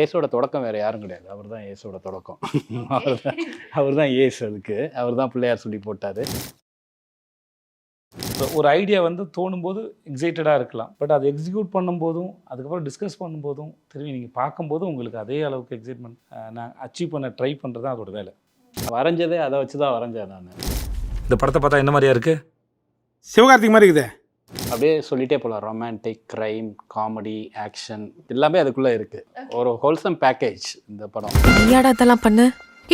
ஏஸோட தொடக்கம் வேறு யாரும் கிடையாது, அவர் தான் ஏஸோட தொடக்கம். அவர் தான் ஏஸ், அதுக்கு அவர் தான் பிள்ளையார் சொல்லி போட்டார். ஒரு ஐடியா வந்து தோணும்போது எக்ஸைட்டடாக இருக்கலாம், பட் அதை எக்ஸிக்யூட் பண்ணும்போதும் அதுக்கப்புறம் டிஸ்கஸ் பண்ணும்போதும் திரும்பி நீங்கள் பார்க்கும்போதும் உங்களுக்கு அதே அளவுக்கு எக்ஸைட்மெண்ட் நான் அச்சீவ் பண்ண ட்ரை பண்ணுறது தான் அதோட வேலை. வரைஞ்சதே அதை வச்சு தான் வரைஞ்சேன் நான். இந்த படத்தை பார்த்தா என்ன மாதிரியா இருக்குது? சிவகார்த்திக் மாதிரி இருக்குதே. அப்படியே சொல்லிட்டே போகலாம். ரொமான்டிக், க்ரைம், காமெடி, ஆக்ஷன் எல்லாமே அதுக்குள்ளே இருக்குது. ஒரு ஹோல்சம் பேக்கேஜ் இந்த படம். நீயாடா அதெல்லாம் பண்ணு?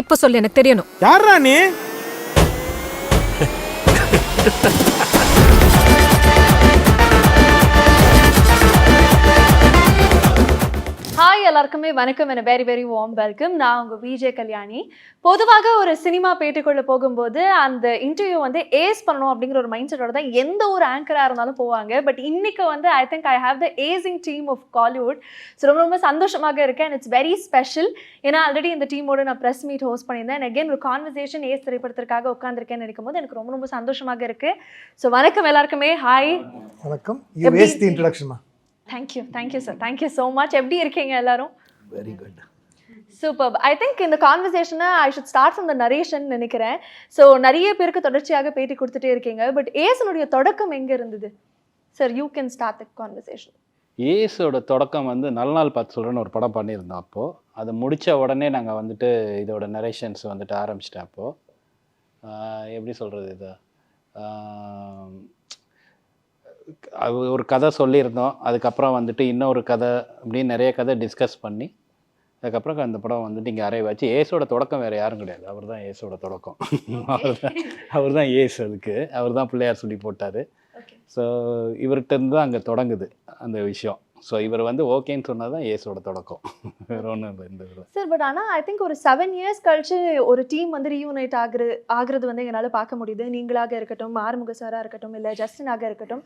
இப்போ சொல்லு, எனக்கு தெரியணும். யாரா நீ? ஹாய், எல்லாருக்குமே வணக்கம். என்ன வெரி வெரி வார்ம் வெல்கம். நான் உங்கள் விஜே கல்யாணி. பொதுவாக ஒரு சினிமா பேட்டிக்குள்ளே போகும்போது அந்த இன்டர்வியூ வந்து ஏஸ் பண்ணணும் அப்படிங்கிற ஒரு மைண்ட் செட்டோட தான் எந்த ஒரு ஆங்கராக இருந்தாலும் போவாங்க. பட் இன்னைக்கு வந்து I think I have the acing team of Kollywood. So ரொம்ப ரொம்ப சந்தோஷமாக இருக்கேன். And it's very special. ஏன்னா ஆல்ரெடி இந்த டீமோட நான் ப்ரெஸ் மீட் ஹோஸ்ட் பண்ணியிருந்தேன். அண்ட் அகேன் ஒரு கான்வர்சேஷன் ஏஸ் திரைப்படத்திற்காக உட்காந்துருக்கேன்னு நினைக்கும் போது எனக்கு ரொம்ப ரொம்ப சந்தோஷமாக இருக்குது. ஸோ வணக்கம் எல்லாருக்குமே. ஹாய், வணக்கம். You waste the introduction. Thank you sir, thank you so much. எப்படி இருக்கீங்க எல்லாரும்? Very good, super. I think இந்த கான்வர்சேஷனை I should start from the narration நினைக்கிறேன். ஸோ நிறைய பேருக்கு தொடர்ச்சியாக பேட்டி கொடுத்துட்டே இருக்கீங்க. பட் ஏசனுடைய தொடக்கம் எங்கே இருந்தது sir? You can start the conversation. ஏஸோட தொடக்கம் வந்து நல்ல நாள் பார்த்து சொல்கிறேன்னு ஒரு படம் பண்ணியிருந்தோம். அப்போது அதை முடித்த உடனே நாங்கள் வந்துட்டு இதோட நரேஷன்ஸ் வந்துட்டு ஆரம்பிச்சிட்டேன். அப்போது எப்படி சொல்கிறது, இதை அது ஒரு கதை சொல்லியிருந்தோம். அதுக்கப்புறம் வந்துட்டு இன்னொரு கதை அப்படின்னு நிறைய கதை டிஸ்கஸ் பண்ணி அதுக்கப்புறம் அந்த படம் வந்துட்டு இங்கே அரைவ் ஆச்சு. ஏஸோட தொடக்கம் வேறு யாரும் கிடையாது, அவர் தான் ஏஸோட தொடக்கம். அவர் தான் ஏஸ், அதுக்கு அவர் தான் பிள்ளையார் சொல்லி போட்டார். ஸோ இவர்கிட்ட இருந்து தான் அங்கே தொடங்குது அந்த விஷயம். ஸோ இவர் வந்து ஓகேன்னு சொன்னால் தான் ஏஸோட தொடக்கம், வேறு ஒன்றும் இல்லை இந்த இதில் சார். பட் ஆனால் ஐ திங்க் ஒரு 7 years கழிச்சு ஒரு டீம் வந்து ரீயூனைட் ஆகுறது வந்து எங்களால் பார்க்க முடியுது. நீங்களாக இருக்கட்டும், ஆறுமுக சாராக இருக்கட்டும், இல்லை ஜஸ்டினாக இருக்கட்டும்.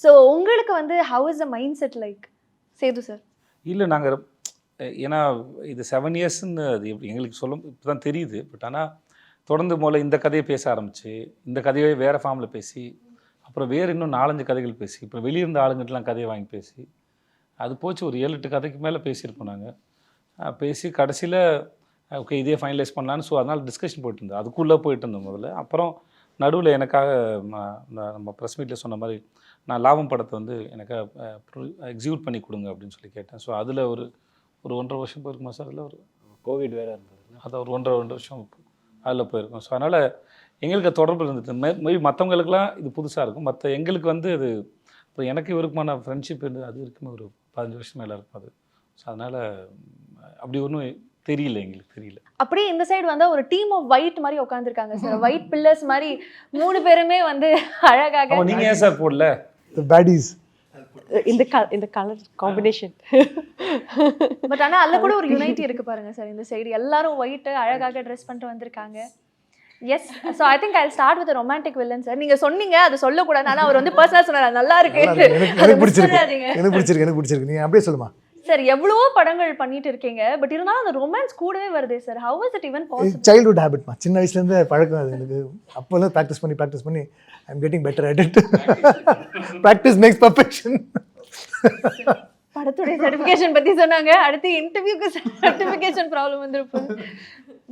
ஸோ உங்களுக்கு வந்து how is a mind set like Sethu sir? இல்லை, நாங்கள் ஏன்னா இது 7 yearsன்னு அது எப்படி எங்களுக்கு சொல்லும் இப்போ தான் தெரியுது. பட் ஆனால் தொடர்ந்து முதல்ல இந்த கதையை பேச ஆரம்பிச்சு, இந்த கதையை வேறு ஃபார்மில் பேசி, அப்புறம் வேறு இன்னும் 4-5 கதைகள் பேசி, இப்போ வெளியிருந்த ஆளுங்கிட்டலாம் கதையை வாங்கி பேசி, அது போச்சு ஒரு 7-8 கதைக்கு மேலே பேசியிருப்போம் நாங்கள். பேசி கடைசியில் ஓகே இதே ஃபைனலைஸ் பண்ணலான்னு. ஸோ அதனால் டிஸ்கஷன் போயிட்டு இருந்தோம், அதுக்குள்ளே போயிட்டு இருந்தோம் முதல்ல. அப்புறம் நடுவில் எனக்காக நம்ம ப்ரெஸ் மீட்டில் சொன்ன மாதிரி நான் லாபம் படத்தை வந்து எனக்காக எக்ஸிக்யூட் பண்ணி கொடுங்க அப்படின்னு சொல்லி கேட்டேன். ஸோ அதில் ஒரு 1.5 வருஷம் போயிருக்குமா சார்? அதில் ஒரு கோவிட் வேறு இருந்தது, அதை ஒரு 1.5 வருஷம் அதில் போயிருக்கோம். ஸோ அதனால் எங்களுக்கு தொடர்பு இருந்தது. மேபி மற்றவங்களுக்குலாம் இது புதுசாக இருக்கும், மற்ற எங்களுக்கு வந்து அது இப்போ எனக்கு இவருக்குமான ஃப்ரெண்ட்ஷிப் இருந்து அது இருக்குமே ஒரு 15 வருஷம் மேலே இருக்கும் அது. ஸோ அதனால் அப்படி ஒன்றும் தெரியல, எங்களுக்கு தெரியல. அப்படியே இந்த சைடு வந்தால் ஒரு டீம் ஆஃப் ஒயிட் மாதிரி உட்காந்துருக்காங்க சார். ஒயிட் பில்லர்ஸ் மாதிரி 3 பேருமே வந்து அழகாக. நீங்கள் ஏன் சார் போடல பேடிஸ் இந்த கலர் காம்பினேஷன்? பட் ஆனால் அதில் கூட ஒரு யுனைட்டி இருக்கு பாருங்க சார். இந்த சைடு எல்லாரும் ஒயிட்டு அழகாக ட்ரெஸ் பண்ணிட்டு வந்திருக்காங்க. Yes. So I think I start with romantic villain sir. நீங்கள் சொன்னீங்க அதை சொல்லக்கூடாது, ஆனால் அவர் வந்து பர்சனலாக சொன்னார் நல்லா இருக்கு. எனக்கு பிடிச்சிருக்கு. நீங்கள் அப்படியே சொல்லுமா சார். எவ்வளவோ படங்கள் பண்ணிட்டு இருக்கீங்க, பட் இருந்தாலும் அந்த ரொமான்ஸ் கூடவே வருதே sir. How is it even possible? Childhood ஹேபிட்மா, சின்ன வயசுலேருந்து பழக்கம் அது எனக்கு. அப்போல்லாம் ப்ராக்டிஸ் பண்ணி I am getting better at it. Practice makes perfection. படத்துடைய சர்டிஃபிகேஷன் பற்றி சொன்னாங்க, அடுத்து இன்டர்வியூக்கு சர்டிஃபிகேஷன் ப்ராப்ளம் வந்துருப்போம்.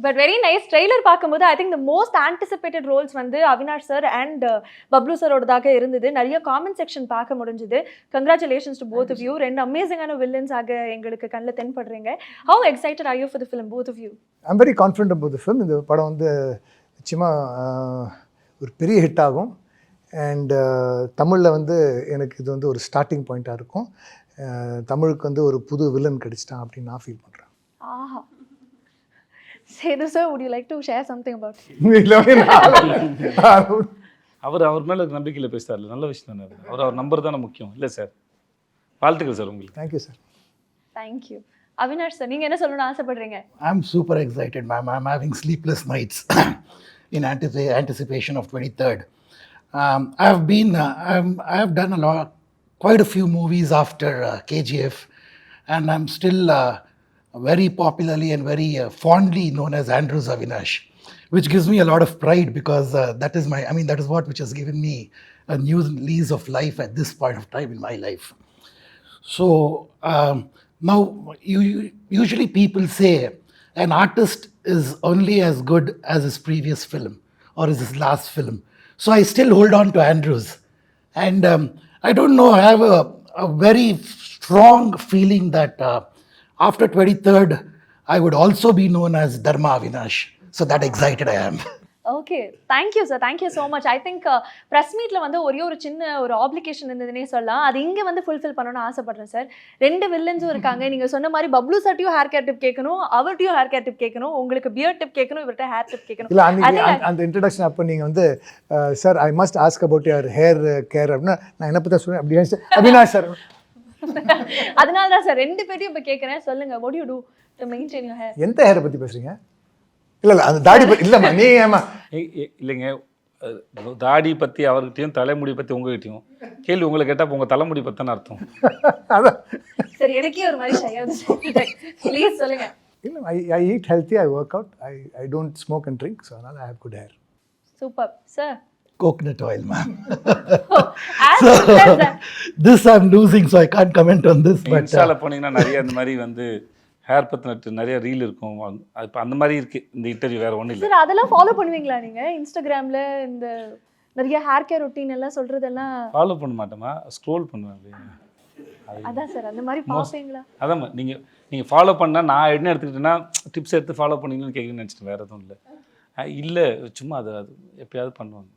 But very nice. ட்ரெய்லர் பார்க்கும்போது I think the most anticipated roles வந்து அவினாஷ் சார் அண்ட் பப்ளு சாரோடதாக இருந்தது. நிறைய காமெண்ட் செக்ஷன் பார்க்க முடிஞ்சுது. Congratulations to both of you. 2 அமேசிங்கான வில்லன்ஸாக எங்களுக்கு கண்ணில் தென்படுறீங்க. How excited are you for the film both of you? I am very confident about the film. இந்த படம் வந்து நிச்சயமாக ஒரு பெரிய ஹிட் ஆகும். அண்ட் தமிழில் வந்து எனக்கு இது வந்து ஒரு ஸ்டார்டிங் பாயிண்ட்டாக இருக்கும். தமிழுக்கு வந்து ஒரு புது வில்லன் கிடைச்சிட்டான் அப்படின்னு நான் ஃபீல் பண்ணுறேன். ஆஹா. Sethu sir, would you like to share something about it? அவர் மேலே நம்பிக்கையில் பேசுகிறார், நல்ல விஷயம் தானே அது. அவர் நம்பர் தானே முக்கியம் இல்லை சார்? வாழ்த்துக்கள் சார் உங்களுக்கு. Thank you sir. Thank you. Avinash sir, நீங்கள் என்ன சொல்லணும்னு ஆசைப்படுறீங்க? I'm super excited, ma'am. I'm having sleepless nights in anticipation of 23rd. I have done quite a few movies after KGF, and I'm still very popularly and very fondly known as Andrews Avinash, which gives me a lot of pride because that is what which has given me a new lease of life at this point of time in my life. So Now, usually people say an artist is only as good as his previous film or his last film. So I still hold on to Andrews. And I don't know, I have a very strong feeling that after 23rd, I would also be known as Dharma Avinash. So that excited I am. Okay, thank you sir, thank you so much. I think press மீட்டில் வந்து ஒரே ஒரு சின்ன ஒரு application இருந்ததுன்னே சொல்லலாம். அது இங்கே வந்து ஃபுல்ஃபில் பண்ணணும்னு ஆசைப்படுறேன் சார். 2 வில்லன்ஸும் இருக்காங்க. நீங்கள் சொன்ன மாதிரி பப்ளு சார்ட்டையும் ஹேர் கேர் டிப் கேட்கணும், அவர்கிட்டையும் ஹேர் கேர் டிப் கேட்கணும், உங்களுக்கு பியர்ட் டிப் கேட்கணும், இவர்கிட்ட ஹேர் டிப் கேட்கணும். இல்லை அன்றைக்கி அந்த இன்ட்ரடக்ஷன் அப்போ நீங்கள் வந்து sir I must ask about your hair care அப்படின்னா நான் என்ன பற்றி சொல்லுவேன் அப்படி அவினாஷ் சார். அதனால தான் சார் 2 பேரையும் இப்போ கேட்குறேன். சொல்லுங்கள், what you do to maintain your hair? எந்த ஹேரை பற்றி பேசுகிறீங்க? இல்லை அந்த தாடி பற்றி இல்லைம்மா, நீ ஏமா இல்லைங்க, தாடி பற்றி அவர்கிட்டையும் தலைமுடி பற்றி உங்ககிட்டையும் கேள்வி உங்களை கேட்டால் உங்கள் தலைமுடி பற்றின அர்த்தம். அதான் சரி, எனக்கே ஒரு மாதிரி ஷையாக ப்ளீஸ் சொல்லுங்கள். இல்லை I eat healthy, I work out, I don't smoke and drink, so அதனால் I have good hair. Super sir. Coconut oil, ma'am. As So, simple as that. this I'm losing, so I can't comment on this. But இன்ஸ்டாவில் போனீங்கன்னா நிறைய இந்த மாதிரி வந்து hair பற்றின நிறைய reel இருக்கும். அது இப்போ அந்த மாதிரி இருக்குது இந்த இன்டர்வியூ, வேறு ஒன்றும் இல்லை. சார் அதெல்லாம் ஃபாலோ பண்ணுவீங்களா நீங்கள்? இன்ஸ்டாகிராமில் இந்த நிறைய ஹேர் கேர் ரொட்டீன் எல்லாம் சொல்கிறதெல்லாம் ஃபாலோ பண்ண மாட்டோமா, ஸ்க்ரோல் பண்ணுவேன் அப்படியே. அதான் சார், அந்த மாதிரி பார்ப்பீங்களா? அதான் நீங்கள் ஃபாலோ பண்ணால் நான் என்ன எடுத்துக்கிட்டேன்னா டிப்ஸ் எடுத்து ஃபாலோ பண்ணீங்கன்னு கேட்குன்னு நினச்சிட்டு வேறு எதுவும் இல்லை. இல்லை சும்மா அது எப்பயாவது பண்ணுவாங்க.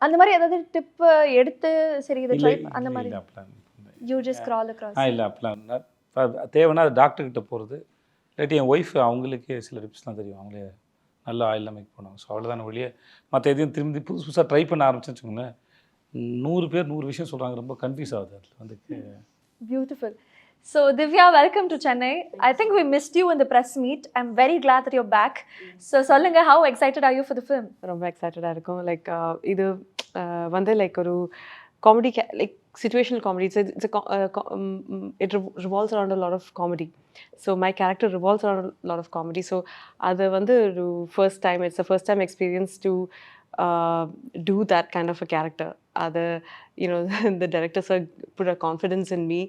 அந்த மாதிரி ஏதாவது டிப் எடுத்து சரி இதை ட்ரை அந்த மாதிரி இல்லை அப்படிலாம் யூ ஜஸ்ட் ஸ்க்ரால் அக்ராஸ்? இல்லை அப்படிலாம் தேவைன்னா அது டாக்டர்கிட்ட போகிறது. இல்லாட்டி என் ஒய்ஃப் அவங்களுக்கே சில டிப்ஸ்லாம் தெரியும், அவங்களே நல்ல ஆயிலெலாம் மேக் பண்ணுவாங்க. ஸோ அவ்வளோதான வழியே. மற்ற எதையும் திரும்பி புதுசாக ட்ரை பண்ண ஆரம்பிச்சேன்னு வச்சுக்கோங்களேன், 100 பேர் 100 விஷயம் சொல்கிறாங்க, ரொம்ப கன்ஃபியூஸ் ஆகுது அதில் வந்து. Beautiful. So Divya, welcome to Chennai. I think we missed you in the press meet. I'm very glad that you're back. So சொல்லுங்க, how excited are you for the film? ரொம்ப எக்ஸைட்டடாக இருக்கும். லைக் இது வந்து like ஒரு comedy, like situational comedy. It revolves around a lot of comedy. So my character revolves around a lot of comedy. So அது வந்து ஒரு first time, it's a first time experience to do that kind of a character. The director sir put a confidence in me.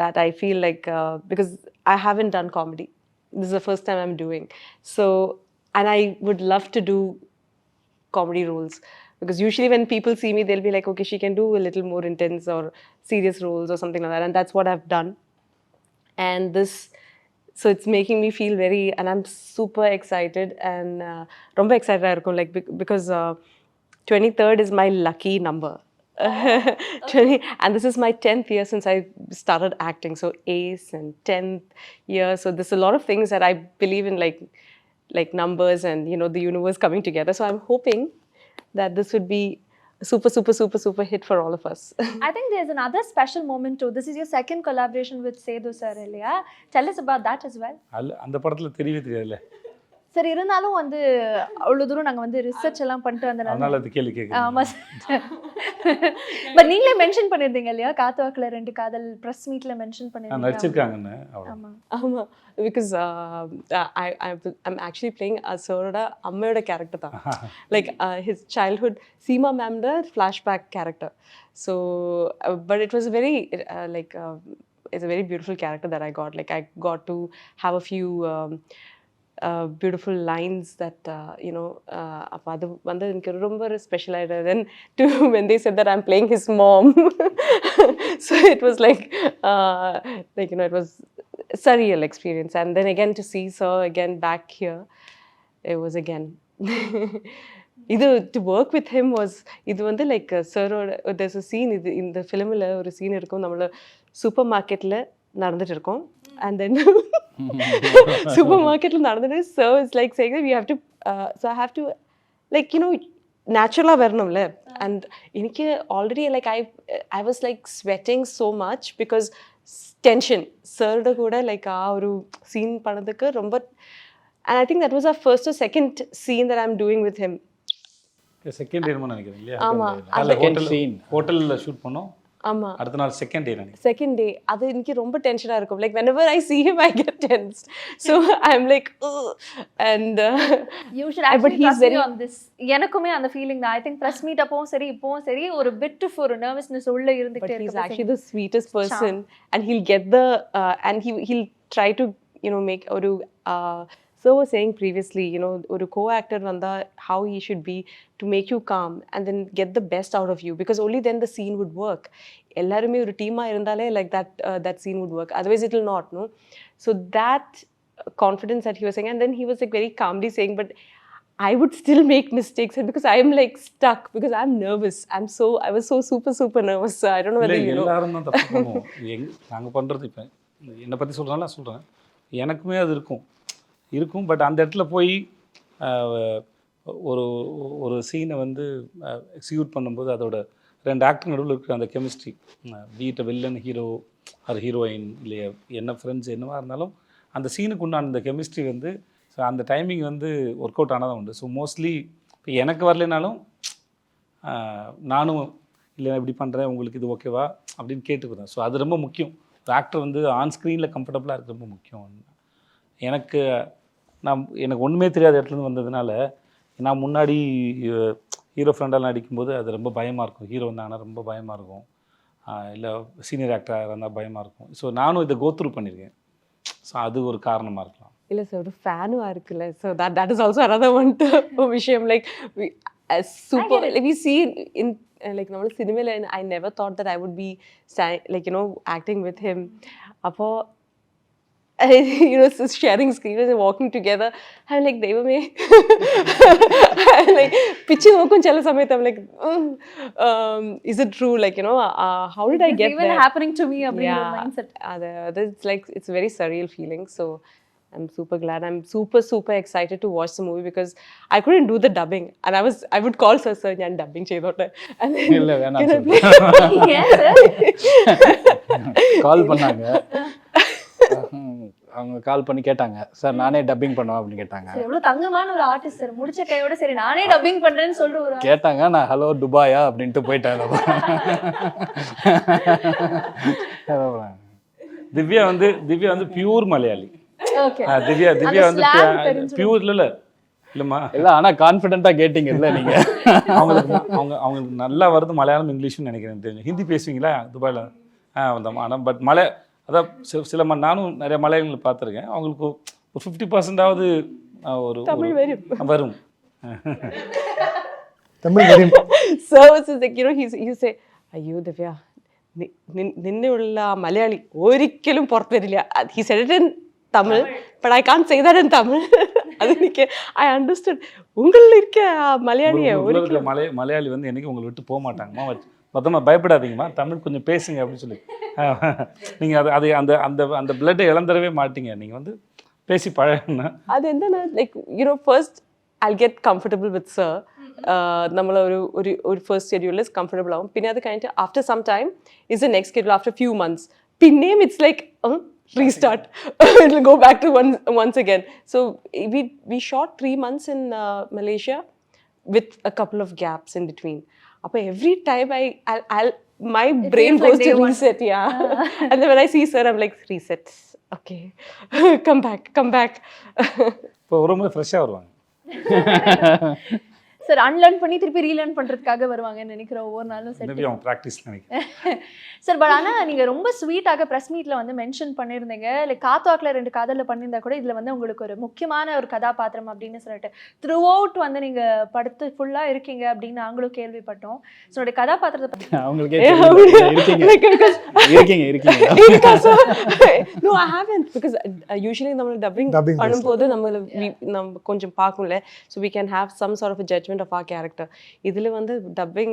That I feel like because I haven't done comedy. This is the first time I'm doing. So, and I would love to do comedy roles. Because usually when people see me, they'll be like, okay, she can do a little more intense or serious roles or something like that. And that's what I've done. And so it's making me feel and I'm super excited. And ரொம்ப excited இருக்கும், like because 23rd is my lucky number. 20, and this is my 10th year since I started acting. So ace and 10th year. So there's a lot of things that I believe in, like numbers and the universe coming together. So I'm hoping that this would be a super hit for all of us. I think there's another special moment too. This is your second collaboration with Sethu sir, இல்லையா? Tell us about that as well. அந்த படத்தில் தெரியவே தெரியாதுல்ல sir. இருந்தாலும் வந்து அவ்வளோ தூரம் நாங்கள் வந்து ரிசர்ச் எல்லாம் பண்ணிட்டு அதனால அது கேள்வி கேட்குறேன். ஆமாம் சார். பட் நீங்களே மென்ஷன் பண்ணியிருந்தீங்க இல்லையா, காத்துவாக்கில் 2 காதல் ப்ரெஸ் மீட்டில் மென்ஷன் பண்ணியிருந்தீங்க. நடிச்சிருக்காங்கன்னு. ஆமாம், பிகாஸ் I'm actually playing சரோட அம்மையோட கேரக்டர் தான். லைக் his childhood சீமா மேம்ட flashback character. So but it was very it's a very beautiful character that I got. Like I got to have a few beautiful lines that அப்போ அது வந்து எனக்கு ரொம்ப special ஆகிடுது. Then too when they said that I'm playing his mom, so it was like it was a surreal experience. And then again to see sir again back here, it was again to work with him was இது வந்து like sir-ஓட there's a scene இந்த ஃபிலிமில் ஒரு scene இருக்கும், நம்மள super மார்க்கெட்டில் நடந்துட்டு இருக்கோம். And then சூப்பர் மார்க்கெட்டில் நடந்துட்டு sir is like saying that we have to so I have to like நேச்சுரலாக வரணும்ல. அண்ட் எனக்கு already like I was like sweating so much because tension. சர்ட கூட லைக் ஒரு சீன் பண்ணதுக்கு ரொம்ப. And I think that was first or second scene that I am doing with him. Second என்னமோ நினைக்கிறேன் இல்லையா? ஆமாம், ஹோட்டலில் ஷூட் பண்ணோம். ஆமா அடுத்த நாள் செகண்ட் டே நினைக்கிறேன். செகண்ட் டே அது எனக்கு ரொம்ப டென்ஷனாக இருக்கும். Like whenever I see him I get tense. So I'm like ugh. And You should but actually he's trust me very on this. எனக்குமே அந்த ஃபீலிங் தான். ஐ திங்க் பிரஸ் மீட் அப்பவும் சரி இப்பவும் சரி ஒரு பிட் ஆஃப் ஒரு நர்வஸ்னஸ் உள்ள but இருந்துட்டே he's இருக்கு. actually the sweetest person and he'll get the and he'll try to make ஒரு so was saying previously ஒரு co-actor vanda how he should be to make you calm and then get the best out of you because only then the scene would work. எல்லாருமே ஒரு டீமா இருந்தாலே like that scene would work, otherwise it will not, no? So that confidence that he was saying, and then he was like very calmly saying, but I would still make mistakes because I am like stuck because I'm nervous. I was so super nervous. So I don't know whether இல்லை you know. எல்லாரும் தான் தப்பு பண்ணுவோம். நாங்கள் பண்ணுறது இப்போ என்னை பற்றி சொல்கிறனால சொல்கிறேன், எனக்குமே அது இருக்கும். பட் அந்த இடத்துல போய் ஒரு சீனை வந்து எக்ஸிக்யூட் பண்ணும்போது அதோட 2 ஆக்டர் நடுவில் இருக்கிற அந்த கெமிஸ்ட்ரி, வீட்டை வில்லன் ஹீரோ அது ஹீரோயின் இல்லையா என்ன ஃப்ரெண்ட்ஸ் என்னவா இருந்தாலும் அந்த சீனுக்கு உண்டான அந்த கெமிஸ்ட்ரி வந்து ஸோ அந்த டைமிங் வந்து ஒர்க் அவுட் ஆனால் தான் உண்டு. ஸோ மோஸ்ட்லி இப்போ எனக்கு வரலைனாலும் நானும் இல்லை இப்படி பண்ணுறேன் உங்களுக்கு இது ஓகேவா அப்படின்னு கேட்டுக்கிறேன். ஸோ அது ரொம்ப முக்கியம். ஒரு ஆக்டர் வந்து ஆன் ஸ்க்ரீனில் கம்ஃபர்டபுளாக இருக்குது ரொம்ப முக்கியம். எனக்கு ஒன்றுமே தெரியாத இடத்துலேருந்து வந்ததுனால நான் முன்னாடி ஹீரோ ஃப்ரெண்டெல்லாம் நடிக்கும்போது அது ரொம்ப பயமாக இருக்கும். ஹீரோ வந்தாங்கன்னா ரொம்ப பயமாக இருக்கும், இல்லை சீனியர் ஆக்டராக இருந்தால் பயமாக இருக்கும். ஸோ நானும் இதை கோத்ரூ பண்ணியிருக்கேன். ஸோ அது ஒரு காரணமாக இருக்கலாம். இல்ல சார் ஒரு ஃபேனும் இருக்குல்ல, so that is also another one விஷயம். Like super like we see in like நம்ம சினிமால I never thought that I would be acting with him. அப்போ sharing screen and walking together, I'm like devame like pichu nokum chala samayat I'm like is it true, like how did I get even there happening to me அப்படிங்கிற mindset. it's like it's a very surreal feeling. So I'm super glad. I'm super excited to watch the movie because I couldn't do the dubbing and I would call sir ഞാൻ dubbing ചെയ്തോട്ടെ and then இல்லை வேணாம் Yes, sir. கால் பண்ணாங்க, அவங்க கால் பண்ணி கேட்டாங்க, sir நானே dubbing பண்ணுவேன் அப்படின்னு கேட்டாங்க. சரி, எவ்வளவு தங்கமான ஒரு ஆர்டிஸ்ட் சார். முடிச்ச கையோட சரி நானே டப்பிங் பண்றேன்னு சொல்ற ஒரு கேட்டாங்க. நான் ஹலோ துபாயா அப்படின்ட்டு போயிட்டேன். திவ்யா வந்து பியூர் மலையாளி. ஓகே. திவ்யா அந்த வந்து slang தெரிஞ்சிரும். பியூர் இல்லைம்மா இல்லை ஆனால் கான்ஃபிடென்ட்டாக கேட்டிங்க இல்லை நீங்கள். அவங்களுக்கு நல்லா வருது மலையாளம் இங்கிலீஷ்னு நினைக்கிறேன். தெரியும். ஹிந்தி பேசுவீங்களா துபாயில்? ஆனால் பட் அதான் சில நானும் நிறைய மலையாளிகளை பார்த்துருக்கேன். அவங்களுக்கு ஒரு 50%ஆவது ஒரு வரும் தமிழ் வரும். so it's like he say ayyo Divya നിന്നുള്ള മലയാളി ഒരിക്കലും പുറത്തു വരില്ല. he said it in Tamil but I can't say that in Tamil. அது எனக்கு I understood. உங்களில் இருக்க மலையாளியை ஒரிக்கலும் மலையாளி வந்து என்னைக்கு உங்களை விட்டு போக மாட்டாங்கம்மா, மொத்தமாக பயப்படாதீங்கம்மா, தமிழ் கொஞ்சம் பேசுங்க அப்படின்னு சொல்லி நீங்கள் அது அந்த அந்த அந்த பிளட்டை இழந்துடவே மாட்டீங்க. நீங்கள் வந்து பேசி பழகுனா அது என்னன்னா like first I'll get comfortable with sir. നമ്മൾ ഒരു ഫസ്റ്റ് ഷെഡ്യൂളിൽ കംഫർട്ടബിൾ ആവും. പിന്നെ അത് കഴിഞ്ഞിട്ട് after some time is the next schedule after few months. പിന്നെയും it's like restart. It will go back to once again. So we shot 3 months in Malaysia with a couple of gaps in between. Appo every time I'll my brain goes to reset. And then when I see sir I'm like reset, okay. come back. இப்போ ரொம்ப ஃப்ரெஷ்ஷாக வருவாங்க sir. Unlearn பண்ணி திருப்பி relearn பண்றதுக்காக வருவாங்கன்னு நினைக்கிறேன் ஒவ்வொரு நாளும். மேபி அவங்க ப்ராக்டிஸ் நினைக்கிறேன் சார். பட் ஆனால் நீங்கள் ரொம்ப ஸ்வீட்டாக ப்ரெஸ் மீட்டில் வந்து மென்ஷன் பண்ணியிருந்தீங்க, லைக் காத்துவாக்கில் 2 காதலில் பண்ணியிருந்தா கூட இதில் வந்து உங்களுக்கு ஒரு முக்கியமான ஒரு கதாபாத்திரம் அப்படின்னு சொல்லிட்டு த்ரூ அவுட் வந்து நீங்கள் படுத்து ஃபுல்லாக இருக்கீங்க அப்படின்னு நாங்களும் கேள்விப்பட்டோம். ஸோ என்னுடைய கதாபாத்திரத்தை பற்றி அவங்களுக்கே இருக்கீங்க. No, I haven't because usually நம்ம dubbing பண்ணும்போது நம்ம கொஞ்சம் பார்க்கும்ல, so we can have some sort of a judgment of our character. இதுல வந்து dubbing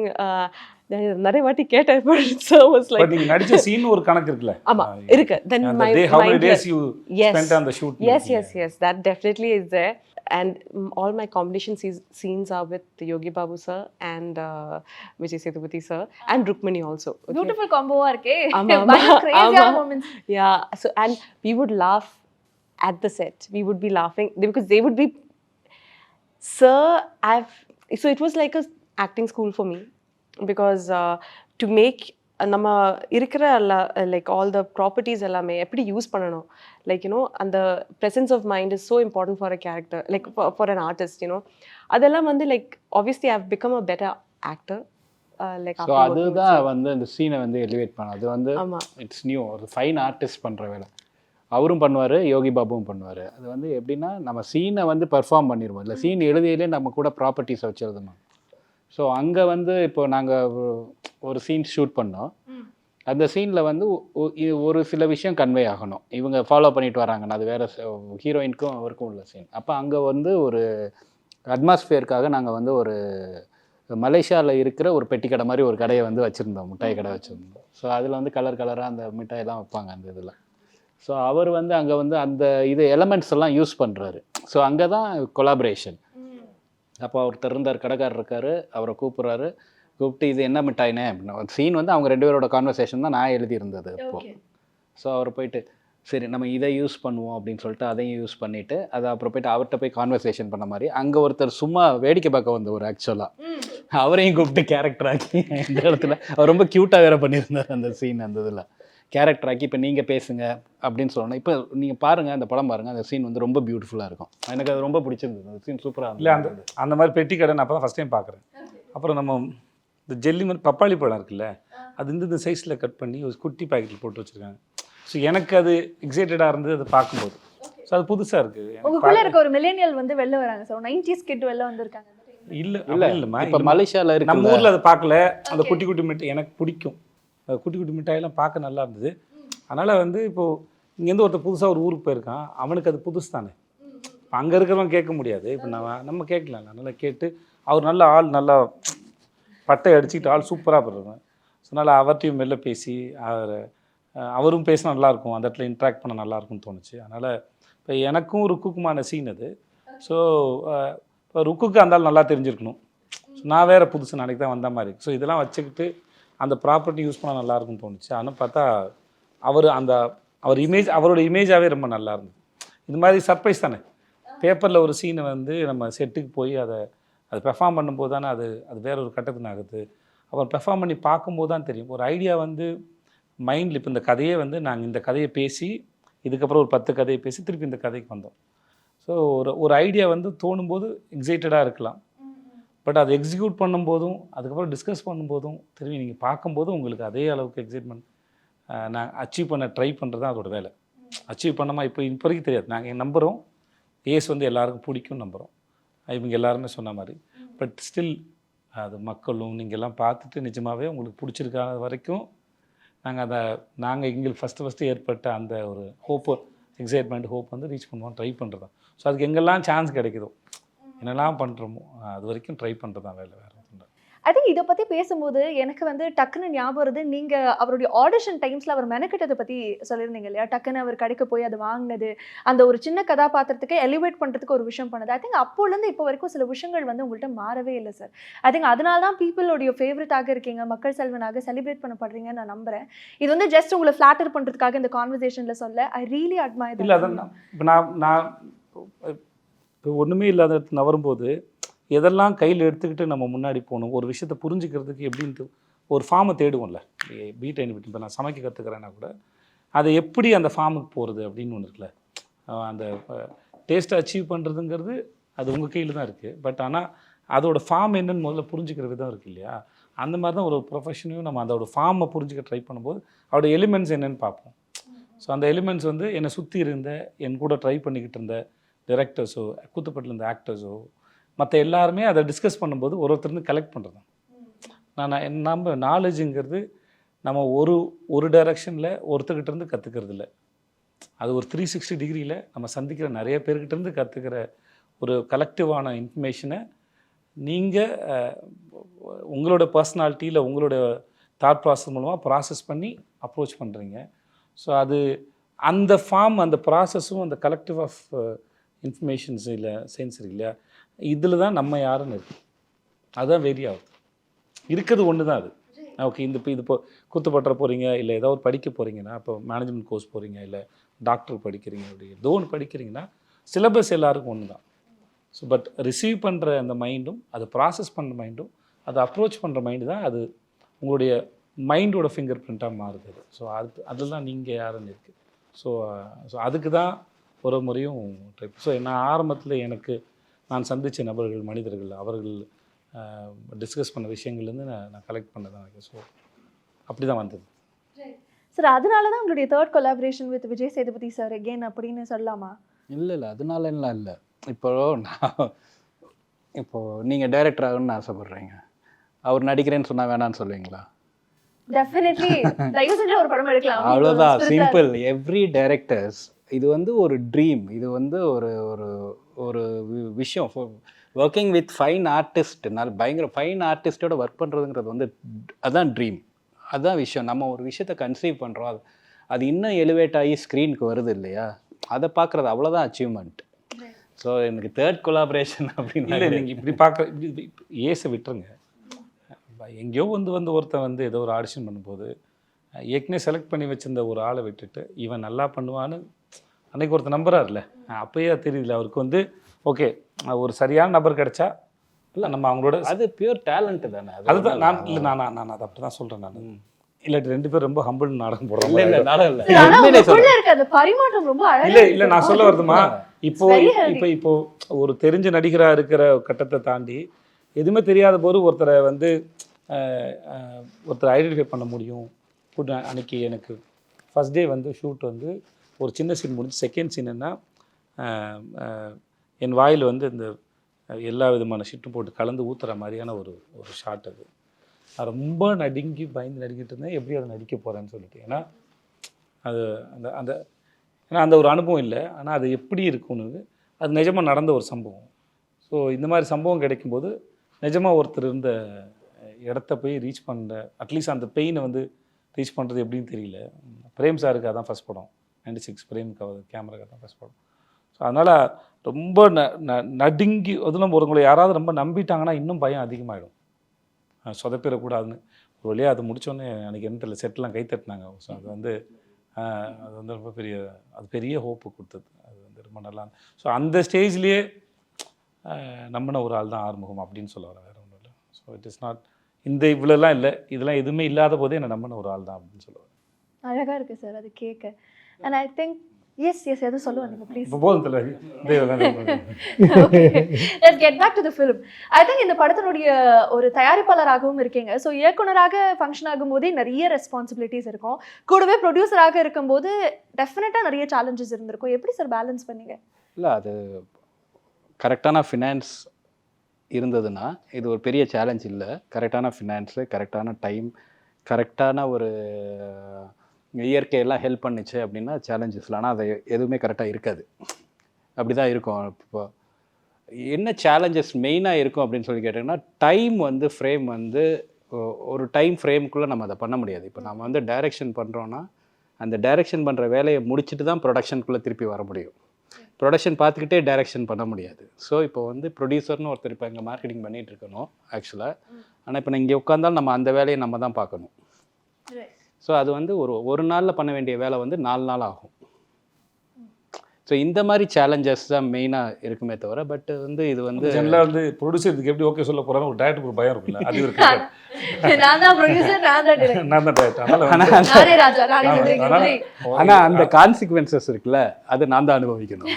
நிறைய வாட்டி கேட்டேன். so was like பட் நீங்க நடிச்ச சீன் ஒரு கணக்கு இருக்குல. ஆமா இருக்கு. then my how many days you spent on the shoot? Yes, that definitely is there. And all my competition scenes are with Yogi Babu sir and Vijay Sethupathi sir and Rukmini also. Okay? Beautiful combo இருக்கே. Crazy moments. Yeah, so and we would laugh at the set. We would be laughing because they would be sir so it was like a acting school for me because to make நம்ம இருக்கிற like all the properties எல்லாமே எப்படி use பண்ணணும், like you know அந்த presence of mind is so important for a character, like for an artist you know. அதெல்லாம் வந்து like obviously I have become a better actor like. So அதுதான் வந்து அந்த சீனை வந்து எலிவேட் பண்ண. அது வந்து ஆமாம். இட்ஸ் நியூ, ஒரு ஃபைன் ஆர்டிஸ்ட் பண்ணுற வேலை. அவரும் பண்ணுவார், யோகி பாபுவும் பண்ணுவார். அது வந்து எப்படின்னா நம்ம சீனை வந்து பெர்ஃபார்ம் பண்ணிடுவோம், இல்லை சீன் எழுதியிலே நம்ம கூட ப்ராப்பர்ட்டிஸை வச்சு எழுதணும். ஸோ அங்கே வந்து இப்போ நாங்கள் ஒரு சீன் ஷூட் பண்ணோம். அந்த சீனில் வந்து ஒரு சில விஷயம் கன்வே ஆகணும், இவங்க ஃபாலோ பண்ணிட்டு வராங்கன்னா அது வேறு ஹீரோயினுக்கும் அவருக்கும் உள்ள சீன். அப்போ அங்கே வந்து ஒரு அட்மாஸ்ஃபியருக்காக நாங்கள் வந்து ஒரு மலேசியாவில் இருக்கிற ஒரு பெட்டி கடை மாதிரி ஒரு கடையை வந்து வச்சுருந்தோம், மிட்டாய் கடை வச்சுருந்தோம். ஸோ அதில் வந்து கலர் கலராக அந்த மிட்டாயெல்லாம் வைப்பாங்க அந்த இதில். ஸோ அவர் வந்து அங்கே வந்து அந்த இது எலமெண்ட்ஸ் எல்லாம் யூஸ் பண்ணுறாரு. ஸோ அங்கே தான் கொலாபரேஷன். அப்போ ஒருத்தர் இருந்தார், கடைக்காரர் இருக்கார், அவரை கூப்பிட்றாரு. கூப்பிட்டு இது என்ன மிட்டாயினே அப்படின்னா, சீன் வந்து அவங்க 2 பேரோட கான்வர்சேஷன் தான் நான் எழுதியிருந்தது அப்போது. ஸோ அவர் போயிட்டு சரி நம்ம இதை யூஸ் பண்ணுவோம் அப்படின்னு சொல்லிட்டு அதையும் யூஸ் பண்ணிவிட்டு அதை அப்புறம் போய்ட்டு அவர்கிட்ட போய் கான்வர்சேஷன் பண்ண மாதிரி அங்கே ஒருத்தர் சும்மா வேடிக்கை பார்க்க வந்தவர் ஆக்சுவலாக அவரையும் கூப்பிட்டு கேரக்டர் ஆக்கி இந்த இடத்துல அவர் ரொம்ப க்யூட்டாக வேறு பண்ணியிருந்தார் அந்த சீன். அந்த இதில் கேரக்டர் ஆக்கி இப்போ நீங்கள் பேசுங்க அப்படின்னு சொல்லணும். இப்போ நீங்கள் பாருங்கள், அந்த படம் பாருங்கள், அந்த சீன் வந்து ரொம்ப பியூட்டிஃபுல்லாக இருக்கும். எனக்கு அது ரொம்ப பிடிச்சிருந்தது, அந்த சீன் சூப்பராக இல்லை அந்த மாதிரி பெட்டி கடை நான் அப்போ தான் ஃபஸ்ட் டைம் பார்க்குறேன். அப்புறம் நம்ம இந்த ஜெல்லி மாதிரி பப்பாளி பழம் இருக்குல்ல, அது இந்த சைஸில் கட் பண்ணி ஒரு குட்டி பேக்கெட்டில் போட்டு வச்சுருக்காங்க. ஸோ எனக்கு அது எக்ஸைட்டடாக இருந்தது அதை பார்க்கும்போது. ஸோ அது புதுசாக இருக்குது. உங்களுக்குள்ள இருக்க ஒரு மில்லேனியல் வந்து வெளில வராங்க சார், 90s கிட் வெளில வந்திருக்காங்க. இல்லைம்மா, இப்போ மலேசியாவில் இருக்கு, நம்ம ஊரில் அதை பார்க்கல. அந்த குட்டி குட்டி மிட்டாய் எனக்கு பிடிக்கும், குட்டி குட்டி மிட்டாயெல்லாம் பார்க்க நல்லா இருந்தது. அதனால் வந்து இப்போது இங்கேருந்து ஒருத்தர் புதுசாக ஒரு ஊருக்கு போயிருக்கான், அவனுக்கு அது புதுசு தானே. இப்போ அங்கே இருக்கிறவங்க கேட்க முடியாது, இப்போ நம்ம கேட்கலாம். நல்லா கேட்டு அவர் நல்ல ஆள், நல்லா பட்டை அடிச்சுக்கிட்டு ஆள் சூப்பராக போடுறாங்க. ஸோ அதனால் அவர்கிட்டையும் மெல்ல பேசி அவரும் பேசினா நல்லாயிருக்கும், அந்த இடத்துல இன்ட்ராக்ட் பண்ண நல்லாயிருக்கும்னு தோணுச்சு. அதனால் இப்போ எனக்கும் ருக்குக்குமான சீன் அது. ஸோ இப்போ ருக்குக்கு அந்தாலும் நல்லா தெரிஞ்சிருக்கணும். ஸோ நான் வேறு புதுசு நாளைக்கு தான் வந்த மாதிரி. ஸோ இதெல்லாம் வச்சுக்கிட்டு அந்த ப்ராப்பர்ட்டி யூஸ் பண்ணால் நல்லாயிருக்கும்னு தோணுச்சு. ஆனால் பார்த்தா அவர் இமேஜ், அவரோட இமேஜாகவே ரொம்ப நல்லா இருந்தது. இது மாதிரி சர்ப்ரைஸ் தானே. பேப்பரில் ஒரு சீனை வந்து நம்ம செட்டுக்கு போய் அதை பெர்ஃபார்ம் பண்ணும்போது தானே அது வேற ஒரு கட்டத்துக்கு ஆகுது. அப்புறம் பெர்ஃபார்ம் பண்ணி பார்க்கும்போது தான் தெரியும். ஒரு ஐடியா வந்து மைண்டில், இப்போ இந்த கதையே வந்து நாங்கள் இந்த கதையை பேசி இதுக்கப்புறம் ஒரு 10 கதையை பேசி திருப்பி இந்த கதைக்கு வந்தோம். ஸோ ஒரு ஐடியா வந்து தோணும்போது எக்ஸைட்டடாக இருக்கலாம், பட் அதை எக்ஸிக்யூட் பண்ணும்போதும் அதுக்கப்புறம் டிஸ்கஸ் பண்ணும்போதும் திரும்பி நீங்கள் பார்க்கும்போதும் உங்களுக்கு அதே அளவுக்கு எக்ஸைட்மெண்ட் நான் அச்சீவ் பண்ண ட்ரை பண்ணுறது தான் அதோட வேலை. அச்சீவ் பண்ணாமல் இப்போ வரைக்கும் தெரியாது. நாங்கள் நம்புகிறோம் ஏஸ் வந்து எல்லாருக்கும் பிடிக்கும்னு நம்புகிறோம், இவங்க எல்லாருமே சொன்ன மாதிரி. பட் ஸ்டில் அது மக்களும் நீங்கள் எல்லாம் பார்த்துட்டு நிஜமாகவே உங்களுக்கு பிடிச்சிருக்காத வரைக்கும் நாங்கள் எங்களுக்கு ஃபஸ்ட்டு ஏற்பட்ட அந்த ஒரு ஹோப்பு, எக்ஸைட்மெண்ட், ஹோப் வந்து ரீச் பண்ணுவோம், ட்ரை பண்ணுறது தான். ஸோ அதுக்கு எங்கெல்லாம் சான்ஸ் கிடைக்குதோ, என்னெல்லாம் பண்ணுறோமோ அது வரைக்கும் ட்ரை பண்ணுறது தான் வேலை. வேறு ஐ திங்க் இதை பற்றி பேசும்போது எனக்கு வந்து டக்குன்னு ஞாபகம் வருது, நீங்கள் அவருடைய ஆடிஷன் டைம்ஸில் அவர் மெனக்கிட்டதை பற்றி சொல்லியிருந்தீங்க இல்லையா? டக்குன்னு அவர் கடைக்கு போய் அதை வாங்கினது, அந்த ஒரு சின்ன கதாபாத்திரத்துக்கு எலிவேட் பண்ணுறதுக்கு ஒரு விஷயம் பண்ணது. ஐ திங்க் அப்போலேருந்து இப்போ வரைக்கும் சில விஷயங்கள் வந்து உங்கள்கிட்ட மாறவே இல்லை சார். ஐ திங்க் அதனால தான் பீப்புளோடைய ஃபேவரட்டாக இருக்கீங்க, மக்கள் செல்வனாக செலிப்ரேட் பண்ணப்படுறீங்கன்னு நான் நம்புகிறேன். இது வந்து ஜஸ்ட் உங்களை ஃப்ளாட்டர் பண்ணுறதுக்காக இந்த கான்வர்சேஷனில் சொல்ல ஐ ரியலி அட்மையர். இல்லை அதான் இப்போ நான் இப்போ ஒன்றுமே இல்லாத நவரும்போது எதெல்லாம் கையில் எடுத்துக்கிட்டு நம்ம முன்னாடி போகணும், ஒரு விஷயத்தை புரிஞ்சுக்கிறதுக்கு எப்படின்ட்டு ஒரு ஃபார்மை தேடுவோம்ல. பீட் இப்போ நான் சமைக்க கற்றுக்கிறேன்னா கூட அதை எப்படி அந்த ஃபார்முக்கு போகிறது அப்படின்னு ஒன்று இருக்குல்ல. அந்த டேஸ்ட்டை அச்சீவ் பண்ணுறதுங்கிறது அது உங்கள் கையில் தான் இருக்குது. பட் ஆனால் அதோட ஃபார்ம் என்னன்னு முதல்ல புரிஞ்சுக்கிற விதம் இருக்குது இல்லையா? அந்த மாதிரி தான் ஒரு ப்ரொஃபஷனையும் நம்ம அதோட ஃபார்மை புரிஞ்சுக்க ட்ரை பண்ணும்போது அதோட எலிமெண்ட்ஸ் என்னென்னு பார்ப்போம். ஸோ அந்த எலிமெண்ட்ஸ் வந்து என்னை சுற்றி இருந்த என் கூட ட்ரை பண்ணிக்கிட்டு இருந்த டைரக்டர்ஸோ கூத்துப்பட்டில் இருந்த ஆக்டர்ஸோ மற்ற எல்லாருமே அதை டிஸ்கஸ் பண்ணும்போது ஒருத்தருந்து கலெக்ட் பண்ணுறது தான். நம்ம நாலேஜுங்கிறது நம்ம ஒரு டைரக்ஷனில் ஒருத்தர்கிட்டருந்து கற்றுக்கிறது இல்லை, அது ஒரு 360 டிகிரியில் நம்ம சந்திக்கிற நிறைய பேர்கிட்டருந்து கற்றுக்கிற ஒரு கலெக்டிவான இன்ஃபர்மேஷனை நீங்கள் உங்களோட பர்சனாலிட்டியில் உங்களோட தாட் ப்ராசஸ் மூலமாக ப்ராசஸ் பண்ணி அப்ரோச் பண்ணுறீங்க. ஸோ அது அந்த ஃபார்ம், அந்த ப்ராசஸும் அந்த கலெக்டிவ் ஆஃப் இன்ஃபர்மேஷன்ஸ் இல்லை சென்சரி இல்லையா, இதில் தான் நம்ம யாருன்னு இருக்குது. அதுதான் வெரி ஆகுது, இருக்கிறது ஒன்று தான் அது. ஓகே, இப்போ கூத்துப்பட்டுற போகிறீங்க, இல்லை ஏதோ ஒரு படிக்க போகிறீங்கன்னா, இப்போ மேனேஜ்மெண்ட் கோர்ஸ் போகிறீங்க, இல்லை டாக்டர் படிக்கிறீங்க, அப்படி ஏதோ ஒன்று படிக்கிறீங்கன்னா சிலபஸ் எல்லாருக்கும் ஒன்று தான். ஸோ பட் ரிசீவ் பண்ணுற அந்த மைண்டும், அதை ப்ராசஸ் பண்ணுற மைண்டும், அதை அப்ரோச் பண்ணுற மைண்டு தான் அது உங்களுடைய மைண்டோட ஃபிங்கர் பிரிண்ட்டாக மாறுது. ஸோ அதுதான் நீங்கள் யாருன்னு இருக்குது. ஸோ அதுக்கு தான் ஒரு முறையும் ட்ரை. ஸோ நான் ஆரம்பத்தில் எனக்கு நான் சந்தித்த நபர்கள், மனிதர்கள், அவர்கள் டிஸ்கஸ் பண்ண விஷயங்கள்லேருந்து நான் கலெக்ட் பண்ணதான் எனக்கு. ஸோ அப்படி தான் வந்தது. சார் அதனால தான் உங்களுடைய third collaboration with Vijay Sethupathi sir again அப்படின்னு சொல்லலாமா? இல்லை அதனாலலாம் இல்லை. இப்போது நீங்கள் டைரக்டர் ஆகணும்னு ஆசைப்பட்றீங்க, அவர் நடிக்கிறேன்னு சொன்னால் வேணான்னு சொல்லுவீங்களா? டெஃபினெட்லி தயவு செஞ்சு ஒரு படம் எடுக்கலாம். அவ்வளோதான், சிம்பிள். எவ்ரி டைரக்டர்ஸ் இது வந்து ஒரு ட்ரீம், இது வந்து ஒரு ஒரு ஒரு விஷயம். ஒர்க்கிங் வித் ஃபைன் ஆர்டிஸ்ட், பயங்கர ஃபைன் ஆர்டிஸ்டோட ஒர்க் பண்ணுறதுங்கிறது வந்து அதுதான் ட்ரீம், அதுதான் விஷயம். நம்ம ஒரு விஷயத்தை கன்சீவ் பண்ணுறோம், அது இன்னும் எலிவேட் ஆகி ஸ்க்ரீனுக்கு வருது இல்லையா, அதை பார்க்குறது அவ்வளோதான் அச்சீவ்மெண்ட். ஸோ எனக்கு தேர்ட் கொலாபரேஷன் அப்படின்னு இல்லை, நீங்கள் இப்படி பார்க்குற இப்படி ஏசை விட்டுருங்க. எங்கேயோ வந்து ஒருத்தன் வந்து ஏதோ ஒரு ஆடிஷன் பண்ணும்போது ஏற்கனவே செலக்ட் பண்ணி வச்சிருந்த ஒரு ஆளை விட்டுட்டு இவன் நல்லா பண்ணுவான்னு அன்றைக்கி ஒருத்தர் நம்புறாருல, அப்பயே தெரியல அவருக்கு வந்து ஓகே ஒரு சரியான நபர் கிடைச்சா இல்லை நம்ம அவங்களோட அது பியூர் டேலண்ட் தானே. அதுதான் நான் அதை அப்படி தான் சொல்கிறேன். நான் இல்லாட்டி 2 பேர் ரொம்ப ஹம்பிள் நாடகம் போடுறோம். பரிமாற்றம் ரொம்ப இல்லை நான் சொல்ல வருதுமா, இப்போ ஒரு தெரிஞ்ச நடிகராக இருக்கிற கட்டத்தை தாண்டி எதுவுமே தெரியாத போது ஒருத்தரை வந்து ஒருத்தரை ஐடென்டிஃபை பண்ண முடியும். அன்னைக்கு எனக்கு ஃபஸ்ட் டே வந்து ஷூட் வந்து ஒரு சின்ன சீன் முடிஞ்சு செகண்ட் சீன் என்ன, என் வாயில் வந்து இந்த எல்லா விதமான ஷிட்டும் போட்டு கலந்து ஊற்றுற மாதிரியான ஒரு ஷாட். அது நான் ரொம்ப பயந்து நடுங்கிட்டு இருந்தேன், எப்படி அதை நடிக்க போகிறேன்னு சொல்லிட்டு. ஏன்னா அது அந்த ஏன்னா அந்த ஒரு அனுபவம் இல்லை, ஆனால் அது எப்படி இருக்கும்னு அது நிஜமாக நடந்த ஒரு சம்பவம். ஸோ இந்த மாதிரி சம்பவம் கிடைக்கும்போது நிஜமாக ஒருத்தர் இருந்த இடத்த போய் ரீச் பண்ணுற, அட்லீஸ்ட் அந்த பெயினை வந்து ரீச் பண்ணுறது எப்படின்னு தெரியல. பிரேம் சாருக்கு அதான் ஃபஸ்ட் படம், 96 பிரேமுக்கு கேமராக்கு தான் ஃபஸ்ட் படம். ஸோ அதனால் ரொம்ப நடுங்கி, அதில் ஒருவங்களை யாராவது ரொம்ப நம்பிட்டாங்கன்னா இன்னும் பயம் அதிகமாகிடும், சொதப்பிடக்கூடாதுன்னு. ஒரு வழியாக அது முடித்தோடனே எனக்கு என்ன தெரியல, செட்டெலாம் கை தட்டினாங்க. ஸோ அது வந்து ரொம்ப பெரிய ஹோப்பு கொடுத்தது. அது வந்து ரொம்ப நல்லா. ஸோ அந்த ஸ்டேஜ்லேயே நம்பின ஒரு ஆள் தான் ஆறுமுகம் அப்படின்னு சொல்ல வரேன், வேறு ஒன்றும் இல்லை. ஸோ இட் இஸ் நாட் இந்த இவ்வளோலாம் இல்லை, இதெல்லாம் எதுவுமே இல்லாத போதே என்னை நம்பின ஒரு ஆள் தான் அப்படின்னு சொல்லுவேன். அழகாக இருக்குது சார் அது கேட்க. அண்ட் ஐ திங்க் எஸ் எதுவும் சொல்லுவாங்க please. Let's get back to the film. I think இந்த படத்தினுடைய ஒரு தயாரிப்பாளராகவும் இருக்கீங்க. ஸோ இயக்குனராக ஃபங்க்ஷன் ஆகும்போதே நிறைய ரெஸ்பான்சிபிலிட்டிஸ் இருக்கும், கூடவே ப்ரொடியூசராக இருக்கும்போது டெஃபினட்டாக நிறைய சேலஞ்சஸ் இருந்திருக்கும். எப்படி சார் பேலன்ஸ் பண்ணீங்க? இல்லை, அது கரெக்டான ஃபினான்ஸ் இருந்ததுன்னா இது ஒரு பெரிய சேலஞ்ச் இல்லை. கரெக்டான ஃபினான்ஸு, கரெக்டான டைம், கரெக்டான ஒரு இயற்கையெல்லாம் ஹெல்ப் பண்ணிச்சு அப்படின்னா சேலஞ்சஸ் இல்லை. ஆனால் அது எதுவுமே கரெக்டாக இருக்காது, அப்படி தான் இருக்கும். இப்போ என்ன சேலஞ்சஸ் மெயினாக இருக்கும் அப்படின்னு சொல்லி கேட்டிங்கன்னா, டைம் வந்து ஃப்ரேம் வந்து ஒரு டைம் ஃப்ரேம்குள்ளே நம்ம அதை பண்ண முடியாது. இப்போ நம்ம வந்து டைரெக்ஷன் பண்ணுறோன்னா அந்த டைரெக்ஷன் பண்ணுற வேலையை முடிச்சுட்டு தான் ப்ரொடக்ஷனுக்குள்ளே திருப்பி வர முடியும். ப்ரொடக்ஷன் பார்த்துக்கிட்டே டைரெக்ஷன் பண்ண முடியாது. ஸோ இப்போ வந்து ப்ரொடியூசர்னு ஒருத்தர் இப்போ இங்கே மார்க்கெட்டிங் பண்ணிகிட்டு இருக்கணும் ஆக்சுவலாக. ஆனால் இப்போ இங்கே உட்காந்தாலும் நம்ம அந்த வேலையை நம்ம தான் பார்க்கணும். ஸோ அது வந்து ஒரு நாளில் பண்ண வேண்டிய வேலை வந்து 4 நாள் ஆகும். ஸோ இந்த மாதிரி சேலஞ்சஸ் தான் மெயினாக இருக்குமே தவிர, பட் வந்து இது வந்து ஜெனரலாக வந்து ப்ரொடியூசருக்கு எப்படி ஓகே சொல்ல போகிறாங்க ஒரு டேரக்டருக்கு ஒரு பயம் இருக்குல்ல, அது இருக்கு. நான் தான் ப்ரொடியூசர், நான் தான் டேரக்டர். ஆனால் அந்த கான்சிக்வன்சஸ் இருக்குல்ல, அது நான் தான் அனுபவிக்கணும்.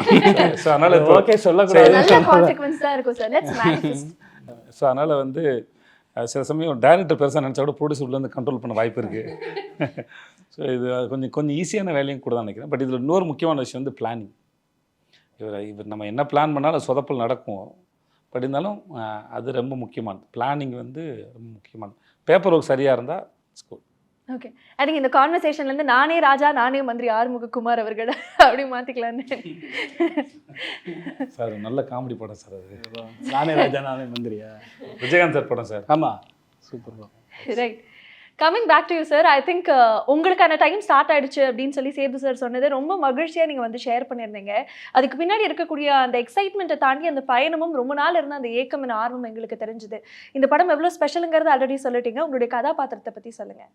ஸோ அதனால் ஓகே சொல்லக்கூடாது. ஸோ அதனால் வந்து சில சமயம் டைரக்டர் பெருசாக நினச்சா கூட ப்ரொடியூசர் உள்ளே வந்து கண்ட்ரோல் பண்ண வாய்ப்பு இருக்குது. ஸோ இது கொஞ்சம் ஈஸியான வேலையும் கூட தான் நினைக்கிறேன். பட் இதில் இன்னொரு முக்கியமான விஷயம் வந்து பிளானிங். இவர் நம்ம என்ன பிளான் பண்ணாலும் சொதப்பல் நடக்கும். பட் இருந்தாலும் அது ரொம்ப முக்கியமானது. பிளானிங் வந்து ரொம்ப முக்கியமானது. பேப்பர் ஒர்க் சரியாக இருந்தால் ஸ்கூல். ஓகே, ஐ திங்க் இந்த கான்வர்சேஷன்லேருந்து நானே ராஜா நானே மந்திரி ஆறுமுககுமார் அவர்கள் அப்படி மாற்றிக்கலான்னு. சார் நல்ல காமெடி படம் சார் அது. நானே ராஜா நானே மந்திரியா? விஜயகாந்த் சார் படம் சார். ஆமாம், super. Right, coming back to you sir. I think உங்களுக்கான டைம் ஸ்டார்ட் ஆயிடுச்சு அப்படின்னு சொல்லி சேது சார் சொன்னது ரொம்ப மகிழ்ச்சியாக நீங்கள் வந்து ஷேர் பண்ணியிருந்தீங்க. அதுக்கு பின்னாடி இருக்கக்கூடிய அந்த எக்ஸைட்மெண்ட்டை தாண்டி அந்த பயணமும் ரொம்ப நாள் இருந்த அந்த ஏக்கம் ஆர்வம் எங்களுக்கு தெரிஞ்சுது. இந்த படம் எவ்வளோ ஸ்பெஷலுங்கிறது ஆல்ரெடி சொல்லிட்டீங்க. உங்களுடைய கதாபாத்திரத்தை பற்றி சொல்லுங்கள்.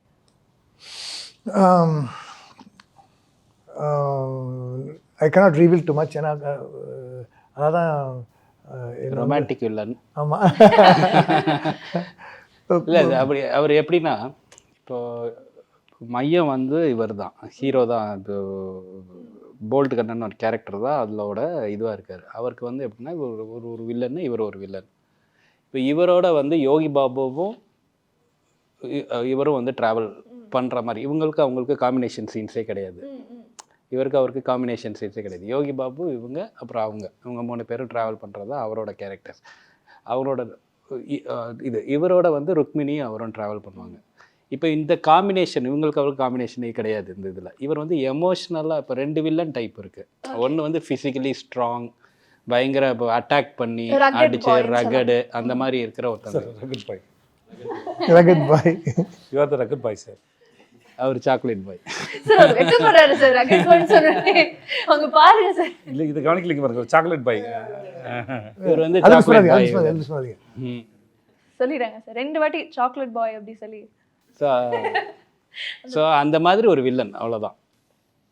ஐ cannot reveal too much. ஏன்னா அதான் ரொமான்டிக் வில்லன். ஆமாம். இல்லை, அப்படி அவர் எப்படின்னா, மையம் வந்து இவர் தான், ஹீரோ தான். அது போல்ட் கண்ணன் ஒரு கேரக்டர் தான் அதிலோட இதுவாக இருக்கார். அவருக்கு வந்து எப்படின்னா ஒரு ஒரு ஒரு வில்லன்னு, இவர் ஒரு வில்லன். இப்போ இவரோட வந்து யோகி பாபுவும் இவரும் வந்து ட்ராவல் பண்ணுற மாதிரி, அவங்களுக்கு காம்பினேஷன் சீன்ஸே கிடையாது. அவருக்கு காம்பினேஷன் சீன்ஸே கிடையாது. யோகி பாபு, அப்புறம் இவங்க 3 பேரும் ட்ராவல் பண்ணுறது தான் அவரோட கேரக்டர்ஸ். அவரோட இவரோட வந்து ருக்மிணி அவரும் ட்ராவல் பண்ணுவாங்க. இப்போ இந்த காம்பினேஷன் அவருக்கு காம்பினேஷனே கிடையாது இந்த இதில். இவர் வந்து எமோஷ்னலாக இப்போ 2 வில்லன் டைப் இருக்குது. ஒன்று வந்து ஃபிசிக்கலி ஸ்ட்ராங், பயங்கர அட்டாக் பண்ணி அடிச்சு ரகடு அந்த மாதிரி இருக்கிற ஒருத்தர். Rugged boy. Rugged boy. You are the rugged boy sir. அவர் சாக்லேட் பாய். சார் வெட்டப்படுறாரு சார் ரகட் பாய் சொன்னே. அவங்க பாருங்க சார். இல்லை இது கவனிக்கலைங்க பாருங்க, சாக்லேட் பாய். இவர் வந்து அது சாக்லேட் பாய் சொல்லாதீங்க. சொல்லிடுறாங்க சார் 2 வாட்டி சாக்லேட் பாய் அப்படி சொல்லி. ஸோ அந்த மாதிரி ஒரு வில்லன், அவ்வளோதான்.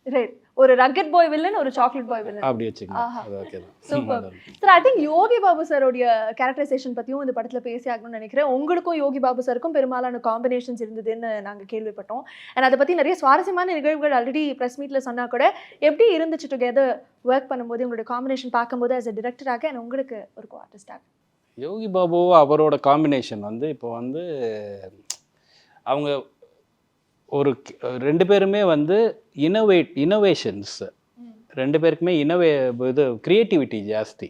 ரைட். ஒரு ரகட் பாய் வில்லன், ஒரு சாக்லேட் பாய் வில்லன். அப்படி வச்சுக்கோங்க. அது ஓகே தான். Super sir. I think Yogi Babu சாரோடைய கேரக்டரைசேஷன் பற்றியும் இந்த படத்தில் பேசி ஆகணும்னு நினைக்கிறேன். உங்களுக்கும் யோகி பாபு சாருக்கும் பெரும்பாலான காம்பினேஷன்ஸ் இருந்ததுன்னு நாங்கள் கேள்விப்பட்டோம். அண்ட் அதை பற்றி நிறைய சுவாரஸ்யமான நிகழ்வுகள் ஆல்ரெடி ப்ரெஸ் மீட்டில் சொன்னால் கூட எப்படி இருந்துச்சு டுகெதர் ஒர்க் பண்ணும்போது, உங்களுடைய காம்பினேஷன் பார்க்கும்போது ஆஸ் அ டிரெக்டராக அண்ட் உங்களுக்கு ஒரு ஆர்டிஸ்டாக? யோகி பாபு அவரோட காம்பினேஷன் வந்து இப்போ வந்து அவங்க ஒரு 2 பேருமே வந்து இனோவேஷன்ஸ், 2 பேருக்குமே இது க்ரியேட்டிவிட்டி ஜாஸ்தி.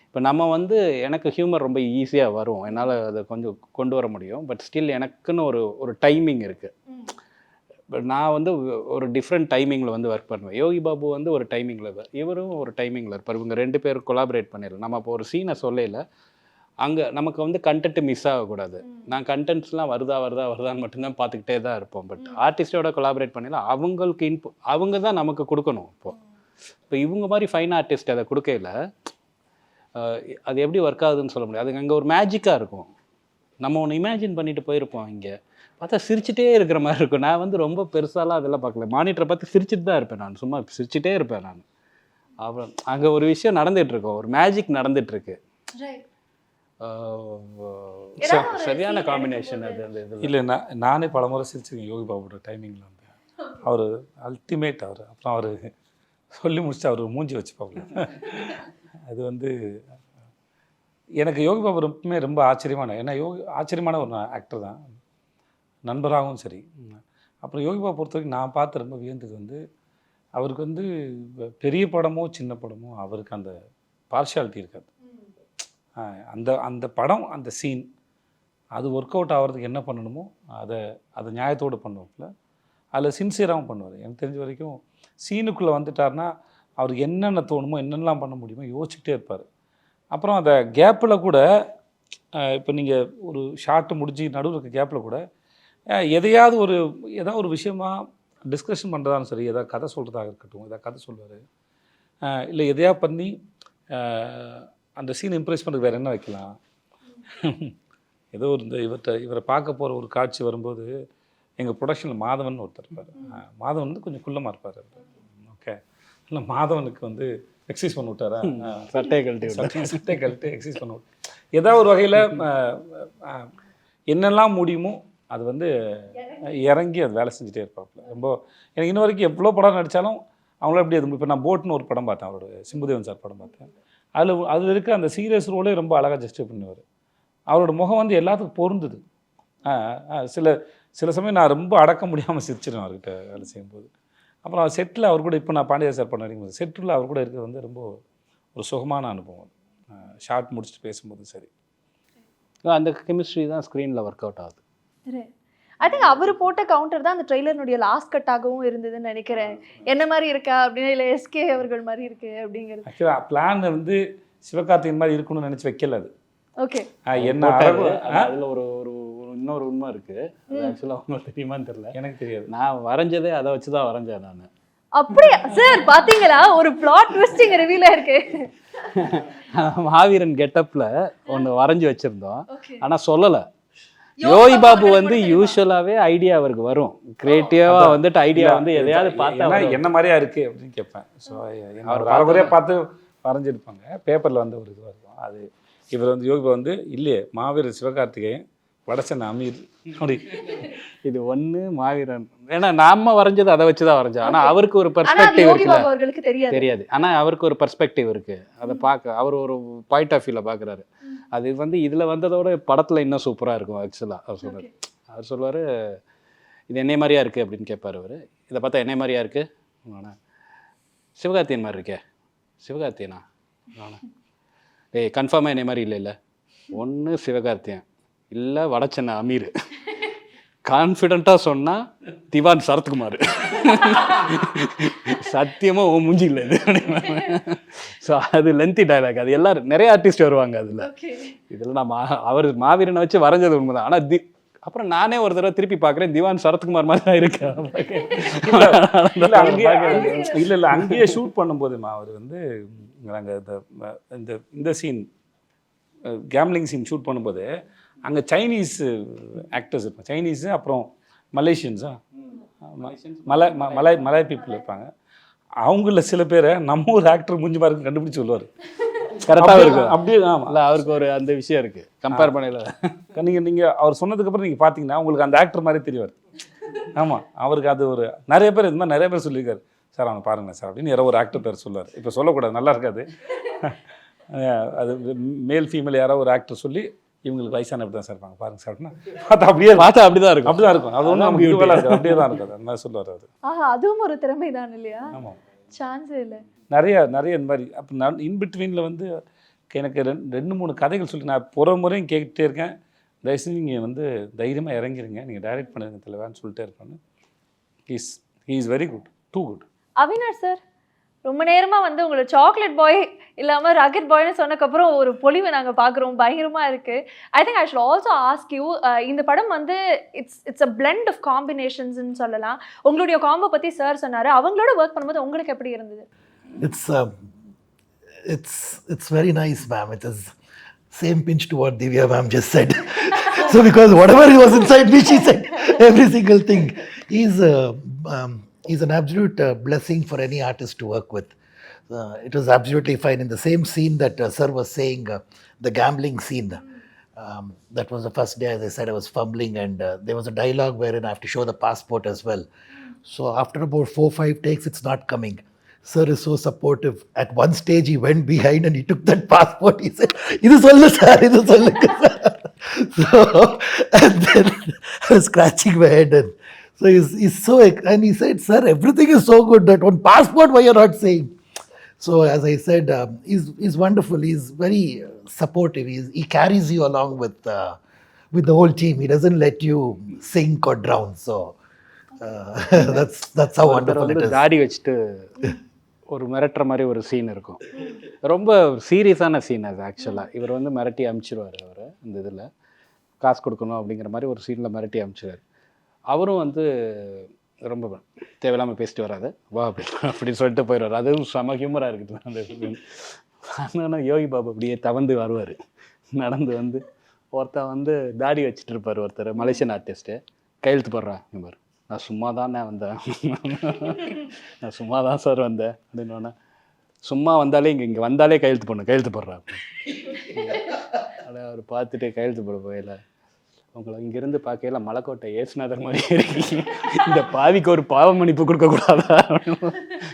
இப்போ நம்ம வந்து எனக்கு ஹியூமர் ரொம்ப ஈஸியாக வரும், என்னால் அதை கொஞ்சம் கொண்டு வர முடியும். பட் ஸ்டில் எனக்குன்னு ஒரு டைமிங் இருக்குது. பட் நான் வந்து ஒரு டிஃப்ரெண்ட் டைமிங்கில் வந்து ஒர்க் பண்ணுவேன். யோகி பாபு வந்து ஒரு டைமிங்கில், இவரும் ஒரு டைமிங்கில் இருப்பார். இவங்க 2 பேரும் கொலாபரேட் பண்ணிடலாம். நம்ம இப்போ ஒரு சீனை சொல்லல, அங்கே நமக்கு வந்து கண்டென்ட் மிஸ் ஆகக்கூடாது. நான் கண்டென்ட்ஸ்லாம் வருதான்னு மட்டும்தான் பார்த்துக்கிட்டே தான் இருப்போம். பட் ஆர்டிஸ்டோட கொலாபரேட் பண்ணிடலாம். அவங்களுக்கு அவங்க தான் நமக்கு கொடுக்கணும். இப்போ இவங்க மாதிரி ஃபைன் ஆர்டிஸ்ட் அதை கொடுக்கல, அது எப்படி ஒர்க் ஆகுதுன்னு சொல்ல முடியாது. அது அங்கே ஒரு மேஜிக்காக இருக்கும். நம்ம ஒன்று இமேஜின் பண்ணிட்டு போயிருப்போம், இங்கே பார்த்தா சிரிச்சிட்டே இருக்கிற மாதிரி இருக்கும். நான் வந்து ரொம்ப பெருசாலாம் அதெல்லாம் பார்க்கல. மானிட்டரை பார்த்து சிரிச்சிட்டு தான் இருப்பேன். நான் சும்மா சிரிச்சிட்டே இருப்பேன். நான் அப்புறம் அங்கே ஒரு விஷயம் நடந்துகிட்ருக்கோம், ஒரு மேஜிக் நடந்துகிட்ருக்கு. சரியான காம்பினேஷன் அது. அந்த இது இல்லை, நானே பல முறை சிரிச்சிருக்கேன் யோகி பாபுவோட டைமிங்கில் வந்து. அவர் அல்டிமேட். அப்புறம் அவர் சொல்லி முடிச்சுட்டு அவர் மூஞ்சி வச்சுப்பாங்க. அது வந்து எனக்கு யோகி பாபு ரொம்ப ஆச்சரியமான, ஏன்னா ஆச்சரியமான ஒரு ஆக்டர் தான், நண்பராகவும் சரி. அப்புறம் யோகி பாபு பொறுத்த வரைக்கும் நான் பார்த்து ரொம்ப வியந்தது வந்து அவருக்கு வந்து பெரிய படமோ சின்ன படமோ அவருக்கு அந்த பார்ஷியாலிட்டி இருக்காது. அந்த படம், அந்த சீன் அது ஒர்க் அவுட் ஆகிறதுக்கு என்ன பண்ணணுமோ அதை நியாயத்தோடு பண்ணுவாப்புல. அதில் சின்சியராகவும் பண்ணுவார். எனக்கு தெரிஞ்ச வரைக்கும் சீனுக்குள்ளே வந்துட்டார்னா அவருக்கு என்னென்ன தோணுமோ, என்னென்னலாம் பண்ண முடியுமோ யோசிச்சுட்டே இருப்பார். அப்புறம் அந்த கேப்பில் கூட, இப்போ நீங்கள் ஒரு ஷார்ட்டு முடிஞ்சு நடுவில் இருக்க கேப்பில் கூட ஏதாவது ஒரு விஷயமா டிஸ்கஷன் பண்ணுறதாலும் சரி, எதாவது கதை சொல்கிறதாக இருக்கட்டும், எதாவது கதை சொல்லுவார். இல்லை எதையா பண்ணி அந்த சீன் இம்ப்ரெஸ் பண்ணுறதுக்கு வேறு என்ன வைக்கலாம். ஏதோ இவரை பார்க்க போகிற ஒரு காட்சி வரும்போது எங்கள் ப்ரொடக்ஷனில் மாதவன் ஒருத்தர் இருப்பார். மாதவன் வந்து கொஞ்சம் குள்ளமாக இருப்பார். ஓகே, இல்லை மாதவனுக்கு வந்து எக்ஸசைஸ் பண்ணி விட்டாரா, சட்டை கழட்டி எக்ஸசைஸ் பண்ண விட்டு ஏதாவது ஒரு வகையில் என்னெல்லாம் முடியுமோ அது வந்து இறங்கி அது வேலை செஞ்சுட்டே இருப்பாப்புல. ரொம்ப எனக்கு இன்ன வரைக்கும் எவ்வளோ படம் நடித்தாலும் அவங்கள எப்படி அது. இப்போ நான் போட்னு ஒரு படம் பார்த்தேன், அவரோட சிம்புதேவன் சார் படம் பார்த்தேன். அதில் இருக்க அந்த சீரியஸ் ரோலே ரொம்ப அழகாக ஜஸ்டிஃபை பண்ணுவார். அவரோட முகம் வந்து எல்லாத்துக்கும் பொருந்தது. சில சமயம் நான் ரொம்ப அடக்க முடியாமல் சிரிச்சிடுவேன் அவர்கிட்ட வேலை செய்யும்போது. அப்புறம் செட்டில் அவர் கூட, இப்போ நான் பாண்டியா சார் பண்ண வரைக்கும் செட்டில் அவர் கூட இருக்கிறது வந்து ரொம்ப ஒரு சுகமான அனுபவம். ஷார்ட் முடிச்சுட்டு பேசும்போது சரி, அந்த கெமிஸ்ட்ரி தான் ஸ்க்ரீனில் ஒர்க் அவுட் ஆகுது. ஐ திங்க் அவர் போட்ட கவுண்டர் தான் அந்த ட்ரெய்லர்னுடைய லாஸ்ட் கட்டாகவும் இருந்ததுன்னு நினைக்கிறேன். என்ன மாதிரி இருக்கா அப்படின்னா, இல்லை எஸ்கே அவர்கள் மாதிரி இருக்கு அப்படிங்கிறது. ஆக்சுவலாக பிளான் வந்து சிவகார்த்திகேயன் மாதிரி இருக்கணும்னு நினச்சி வைக்கல அது. ஓகே, என்ன அதில் ஒரு இன்னொரு உண்மை இருக்குது. அது ஆக்சுவலாக உங்களுக்கு தெரியுமான்னு தெரியல, எனக்கு தெரியாது. நான் வரைஞ்சதே அதை வச்சு தான் வரைஞ்சேன் நான். அப்படியா சார்? பாத்தீங்களா, ஒரு பிளாட் ட்விஸ்டிங் ரிவீலா இருக்கு. மாவீரன் கெட்டப்ல ஒன்று வரைஞ்சி வச்சிருந்தோம், ஆனால் சொல்லலை. யோகி பாபு வந்து யூஸ்வலாகவே ஐடியா அவருக்கு வரும், கிரியேட்டிவாக வந்துட்டு ஐடியா வந்து எதையாவது பார்த்தா என்ன மாதிரியா இருக்குது அப்படின்னு கேட்பேன். ஸோ அவர் பரபரையாக பார்த்து வரைஞ்சிருப்பாங்க, பேப்பரில் வந்து ஒரு இதுவாக இருக்கும். அது இவர் வந்து யோகி பாபு வந்து இல்லையே மாவீரர் சிவகார்த்திகேயன் வடச்சன் அமீர் அப்படி இது ஒன்று மாவீரன். ஏன்னா நாம வரைஞ்சது அதை வச்சு தான் வரைஞ்சோம். ஆனால் அவருக்கு ஒரு ஆனா அது பெர்ஸ்பெக்டிவ் யோகி இருக்குல்ல, பாபு அவர்களுக்கு தெரியாது. தெரியாது. ஆனால் அவருக்கு ஒரு பெர்ஸ்பெக்டிவ் இருக்கு, அதை பார்க்க அவர் ஒரு பாயிண்ட் ஆஃப் வியூவில் பார்க்குறாரு. அது வந்து இதில் வந்ததோட படத்தில் இன்னும் சூப்பராக இருக்கும் ஆக்சுவலாக. அவர் சொல்லுவார், இது என்னை மாதிரியா இருக்குது அப்படின்னு கேட்பார் அவர். இதை பார்த்தா என்னை மாதிரியா இருக்குது, ஆனால் சிவகார்த்தியன் மாதிரி இருக்கே. சிவகார்த்தியனா? ஏய் கன்ஃபார்மாக என்னை மாதிரி இல்லை ஒன்று சிவகார்த்தியன் இல்லை வடச்சென்னை அமீர். கான்ஃபிடென்ட்டாக சொன்னால் திவான் சரத்குமார். சத்தியமாக ஓ மூஞ்சி இல்லை இது. ஸோ அது லென்த்தி டைலாக். அது எல்லாரும் நிறைய ஆர்டிஸ்ட் வருவாங்க அதில். இதில் நான் அவர் மாவீரனை வச்சு வரைஞ்சது உண்மைதான். ஆனால் அப்புறம் நானே ஒரு தடவை திருப்பி பார்க்குறேன், திவான் சரத்குமார் மாதிரி தான் இருக்கேன். இல்லை அங்கேயே ஷூட் பண்ணும்போதுமா அவர் வந்து நாங்கள் இந்த சீன் கேம்லிங் சீன் ஷூட் பண்ணும்போது அங்கே சைனீஸ் ஆக்டர்ஸ் இருப்பாங்க. சைனீஸு அப்புறம் மலேசியன்ஸா மலாய் பீப்புள் இருப்பாங்க. அவங்கள சில பேரை நம்ம ஒரு ஆக்டர் மூஞ்சி மாதிரி கண்டுபிடிச்சி சொல்லுவார். கரெக்டாக இருக்கும் அப்படியே. ஆமாம், இல்லை அவருக்கு ஒரு அந்த விஷயம் இருக்குது கம்பேர் பண்ணல. நீங்கள் அவர் சொன்னதுக்கப்புறம் நீங்கள் பார்த்தீங்கன்னா உங்களுக்கு அந்த ஆக்டர் மாதிரி தெரிவார். ஆமாம், அவருக்கு அது ஒரு நிறைய பேர் இது மாதிரி நிறைய பேர் சொல்லியிருக்காரு, சார் அவனை பாருங்கள் சார் அப்படின்னு யாரோ ஒரு ஆக்டர் பேர் சொல்லுவார். இப்போ சொல்லக்கூடாது, நல்லா இருக்காது. அது மேல் ஃபீமேல் யாரோ ஒரு ஆக்டர் சொல்லி இவங்களுக்கு வயசான அப்படி தான் சார் இருப்பாங்க பாருங்க சார் அப்படின்னா பார்த்தா அப்படி தான் இருக்கும். அப்படி தான் இருக்கும். அது ஒன்றும் நமக்கு யூஸ்வலாக இருக்கும், அப்படியே தான் இருக்கும். அந்த மாதிரி சொல்லுவார் அவர். அதுவும் ஒரு திறமை தான் இல்லையா? ஆமாம், சான்ஸே இல்லை. நிறைய இந்த மாதிரி. அப்போ நான் இன்பிட்வீனில் வந்து எனக்கு 2-3 கதைகள் சொல்லி நான் ஒரு முறையும் கேட்டுகிட்டே இருக்கேன், தயவுசெய்து நீங்கள் வந்து தைரியமாக இறங்கிருங்க, நீங்கள் டைரக்ட் பண்ணுங்க தலைவான்னு சொல்லிட்டே இருப்பாங்க. He is very good, too good. Avinash sir ரொம்ப நேரமாக வந்து உங்களை சாக்லேட் பாய் இல்லாமல் ராக்கெட் பாய்னு சொன்னக்கப்புறம் ஒரு பொலிவை நாங்கள் பார்க்குறோம், பயங்கரமாக இருக்குது. ஐ think I should also ask you, இந்த படம் வந்து இட்ஸ் அ பிளெண்ட் ஆஃப் காம்பினேஷன்ஸ்ன்னு சொல்லலாம். உங்களுடைய காம்போ பற்றி சார் சொன்னார், அவங்களோட ஒர்க் பண்ணும்போது உங்களுக்கு எப்படி இருந்தது? It's very nice, ma'am. It is same pinch to what Divya ma'am just said. So because whatever was inside me, she said every single thing. He's an absolute blessing for any artist to work with. It was absolutely fine. In the same scene that sir was saying, the gambling scene, that was the first day, as I said, I was fumbling, and there was a dialogue wherein I have to show the passport as well. So after about 4-5 takes, it's not coming. Sir is so supportive. At one stage, he went behind and he took that passport. He said, "Idu sollu sir, idu sollu sir." So, and then I was scratching my head, and so he's so, and he said, "Sir, everything is so good. That one passport, why you're not saying?" So, as I said, he's wonderful. He's very supportive. He carries you along with the whole team. He doesn't let you sink or drown. So, that's how wonderful it is. தாடி வச்சுட்டு ஒரு மிரட்டுற மாதிரி ஒரு scene இருக்கும். ரொம்ப சீரியஸான scene அது ஆக்சுவலாக. இவர் வந்து மிரட்டி அனுப்பிச்சிடுவார். அவர் இந்த இதில் காசு கொடுக்கணும் அப்படிங்கிற மாதிரி ஒரு சீனில் மிரட்டி அனுப்பிச்சிடுவார். அவரும் வந்து ரொம்ப தேவையில்லாமல் பேசிட்டு வராது, வா அப்படின்னு சொல்லிட்டு போயிடுவார். அதுவும் செம ஹியூமராக இருக்குது அந்த சீன். ஆனால் யோகி பாபு அப்படியே தவந்து வருவார், நடந்து வந்து ஒருத்தர் வந்து தாடி வச்சுட்டு இருப்பார், ஒருத்தர் மலேசியன் ஆர்டிஸ்ட்டு. கையெழுத்து போடுறான், இவர் நான் சும்மா தானே வந்தேன், நான் சும்மா தான் சார் வந்தேன் அப்படின்னோடனே, சும்மா வந்தாலே இங்கே வந்தாலே கையெழுத்து போடுறேன். அதை அவர் பார்த்துட்டு கையெழுத்து போட போயில, உங்களை இங்கேருந்து பார்க்கல மலைக்கோட்டை ஏசுநாதர் மாதிரி இருக்கீங்க, இந்த பாவிக்கு ஒரு பாவ மன்னிப்பு கொடுக்கக்கூடாதா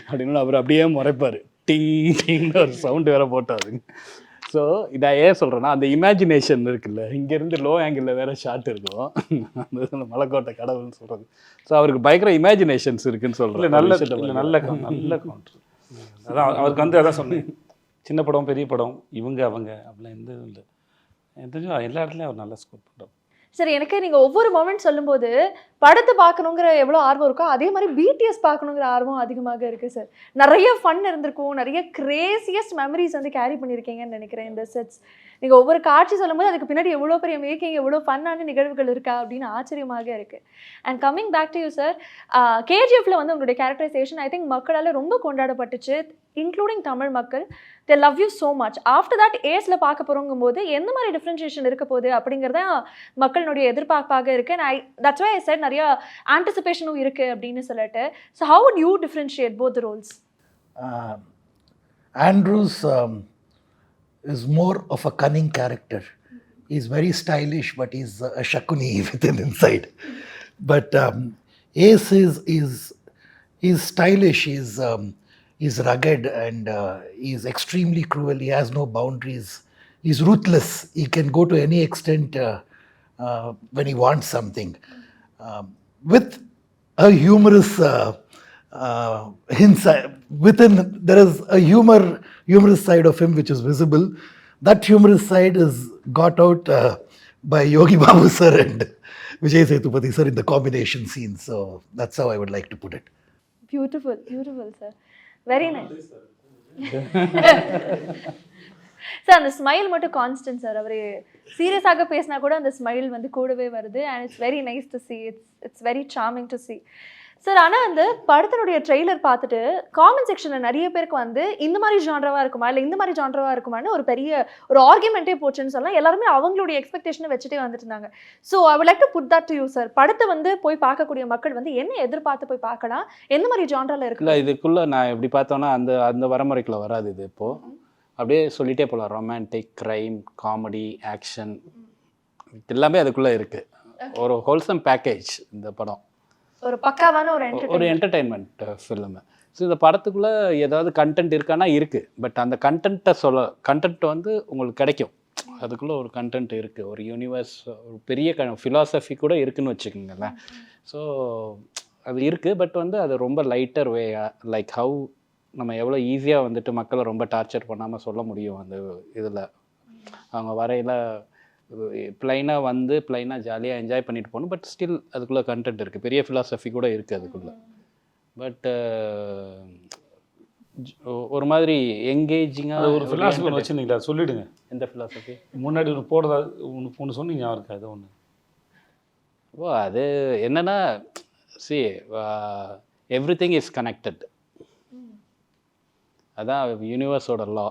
அப்படின்னு அவர் அப்படியே முறைப்பார். டிங் டிங்னு ஒரு சவுண்டு வேற போட்டாருங்க. ஸோ இதை ஏன் சொல்கிறேன்னா, அந்த இமேஜினேஷன் இருக்குல்ல, இங்கேருந்து லோ ஆங்கிளில் வேறு ஷாட் இருக்கும், அந்த மலைக்கோட்டை கடவுள்னு சொல்கிறது. ஸோ அவருக்கு பயங்கர இமேஜினேஷன்ஸ் இருக்குன்னு சொல்கிறேன். நல்ல கவுண்டர். அதான் அவருக்கு வந்து அதான் சொன்னேன், சின்ன படம் பெரிய படம் இவங்க அவங்க அப்படிலாம் எந்த இல்லை, எல்லா இடத்துலையும் அவர் நல்லா ஸ்கோர் பண்ணுறோம். சரி, எனக்கு நீங்கள் ஒவ்வொரு மொமெண்ட் சொல்லும்போது படத்தை பார்க்கணுங்கிற எவ்வளோ ஆர்வம் இருக்கோ அதே மாதிரி பிடிஎஸ் பார்க்கணுங்கிற ஆர்வம் அதிகமாக இருக்குது சார். நிறைய ஃபன் இருந்திருக்கும், நிறைய கிரேசியஸ்ட் மெமரிஸ் வந்து கேரி பண்ணியிருக்கீங்கன்னு நினைக்கிறேன் இந்த செட்ஸ். நீங்கள் ஒவ்வொரு காட்சி சொல்லும்போது அதுக்கு பின்னாடி எவ்வளோ பெரிய மேக்கிங், எவ்வளோ ஃபன்னான நிகழ்வுகள் இருக்கா அப்படின்னு ஆச்சரியமாக இருக்குது. And coming back to you sir, கேஜிஎஃப்ல வந்து உங்களுடைய கேரக்டரைசேஷன் ஐ திங்க் மக்களால் ரொம்ப கொண்டாடப்பட்டுச்சு, இன்க்ளூடிங் தமிழ் மக்கள். They love you so much. After that ஏஸில் பார்க்க போகிறோங்கும் போது எந்த மாதிரி டிஃப்ரென்ஷியேஷன் இருக்க போகுது அப்படிங்கிறத மக்களுடைய எதிர்பார்ப்பாக இருக்குது. And that's why I said நிறைய ஆன்டிசிபேஷனும் இருக்குது அப்படின்னு சொல்லிட்டு. So how would you differentiate both the roles? Andrews is more of a cunning character. He's very stylish, but he's a Shakuni within inside. But Ace is stylish. He's rugged, and he's extremely cruel. He has no boundaries. He's ruthless. He can go to any extent when he wants something. With a humorous within, there is a humorous side of him which is visible. That humorous side is got out by Yogi Babu sir and Vijay Sethupathi sir in the combination scene. So that's how I would like to put it. Beautiful beautiful sir, very nice sir. அந்த smile மட்டும் constant sir. அவர் சீரியஸாக பேசினா கூட அந்த smile வந்து கூடவே வருது. And it's very nice to see. It's very charming to see sir. ஆனால் அந்த படத்தினுடைய ட்ரெய்லர் பார்த்துட்டு காமெண்ட் செக்ஷனில் நிறைய பேருக்கு வந்து இந்த மாதிரி ஜான்ரவாக இருக்குமா இல்லை இந்த மாதிரி ஜான்ரவாக இருக்குமான்னு ஒரு பெரிய ஒரு ஆர்குமெண்ட்டே போச்சுன்னு சொல்லலாம். எல்லாருமே அவங்களுடைய எக்ஸ்பெக்டேஷனை வச்சுட்டே வந்துட்டு இருந்தாங்க. So I would like to put that to you sir. படத்தை வந்து போய் பார்க்கக்கூடிய மக்கள் வந்து என்ன எதிர்பார்த்து போய் பார்க்கலாம், எந்த மாதிரி ஜான்ரால இருக்கு? இல்லை, இதுக்குள்ளே நான் எப்படி பார்த்தோன்னா அந்த அந்த வரமுறைக்குள்ள வராது. இது இப்போது அப்படியே சொல்லிகிட்டே போகலாம். ரொமான்டிக், க்ரைம், காமெடி, ஆக்ஷன் எல்லாமே அதுக்குள்ளே இருக்குது. ஒரு ஹோல்சம் பேக்கேஜ் இந்த படம். ஒரு பக்காவான ஒரு என்டர்டெயின்மெண்ட் ஃபிலிமு. ஸோ இந்த படத்துக்குள்ளே ஏதாவது கண்டென்ட் இருக்கானா இருக்குது. பட் அந்த கண்டென்ட் வந்து உங்களுக்கு கிடைக்கும். அதுக்குள்ளே ஒரு கண்டென்ட் இருக்குது, ஒரு யூனிவர்ஸ், ஒரு பெரிய ஃபிலாசபி கூட இருக்குதுன்னு வச்சுக்கோங்களேன். ஸோ அது இருக்குது. பட் வந்து அது ரொம்ப லைட்டர் வேயா, லைக் ஹவு நம்ம எவ்வளோ ஈஸியாக வந்துட்டு மக்களை ரொம்ப டார்ச்சர் பண்ணாமல் சொல்ல முடியும். அந்த இதில் அவங்க வரையில் ப்ளைனாக வந்து ப்ளைனாக ஜாலியாக என்ஜாய் பண்ணிட்டு போகணும். பட் ஸ்டில் அதுக்குள்ளே கண்டென்ட் இருக்குது, பெரிய ஃபிலாசபி கூட இருக்குது அதுக்குள்ளே. பட் ஒரு மாதிரி எங்கேஜிங்காக ஒரு ஃபிலாசபி ஒன்று வச்சுருந்தீங்களா, சொல்லிவிடுங்க. எந்த ஃபிலாசபி? முன்னாடி ஒன்று போடுறதா ஒன்று சொன்னீங்க, அவருக்கு அது ஒன்று. ஓ, அது என்னென்னா, சி எவ்ரிதிங் இஸ் கனெக்டட். அதான் யூனிவர்ஸோட லா.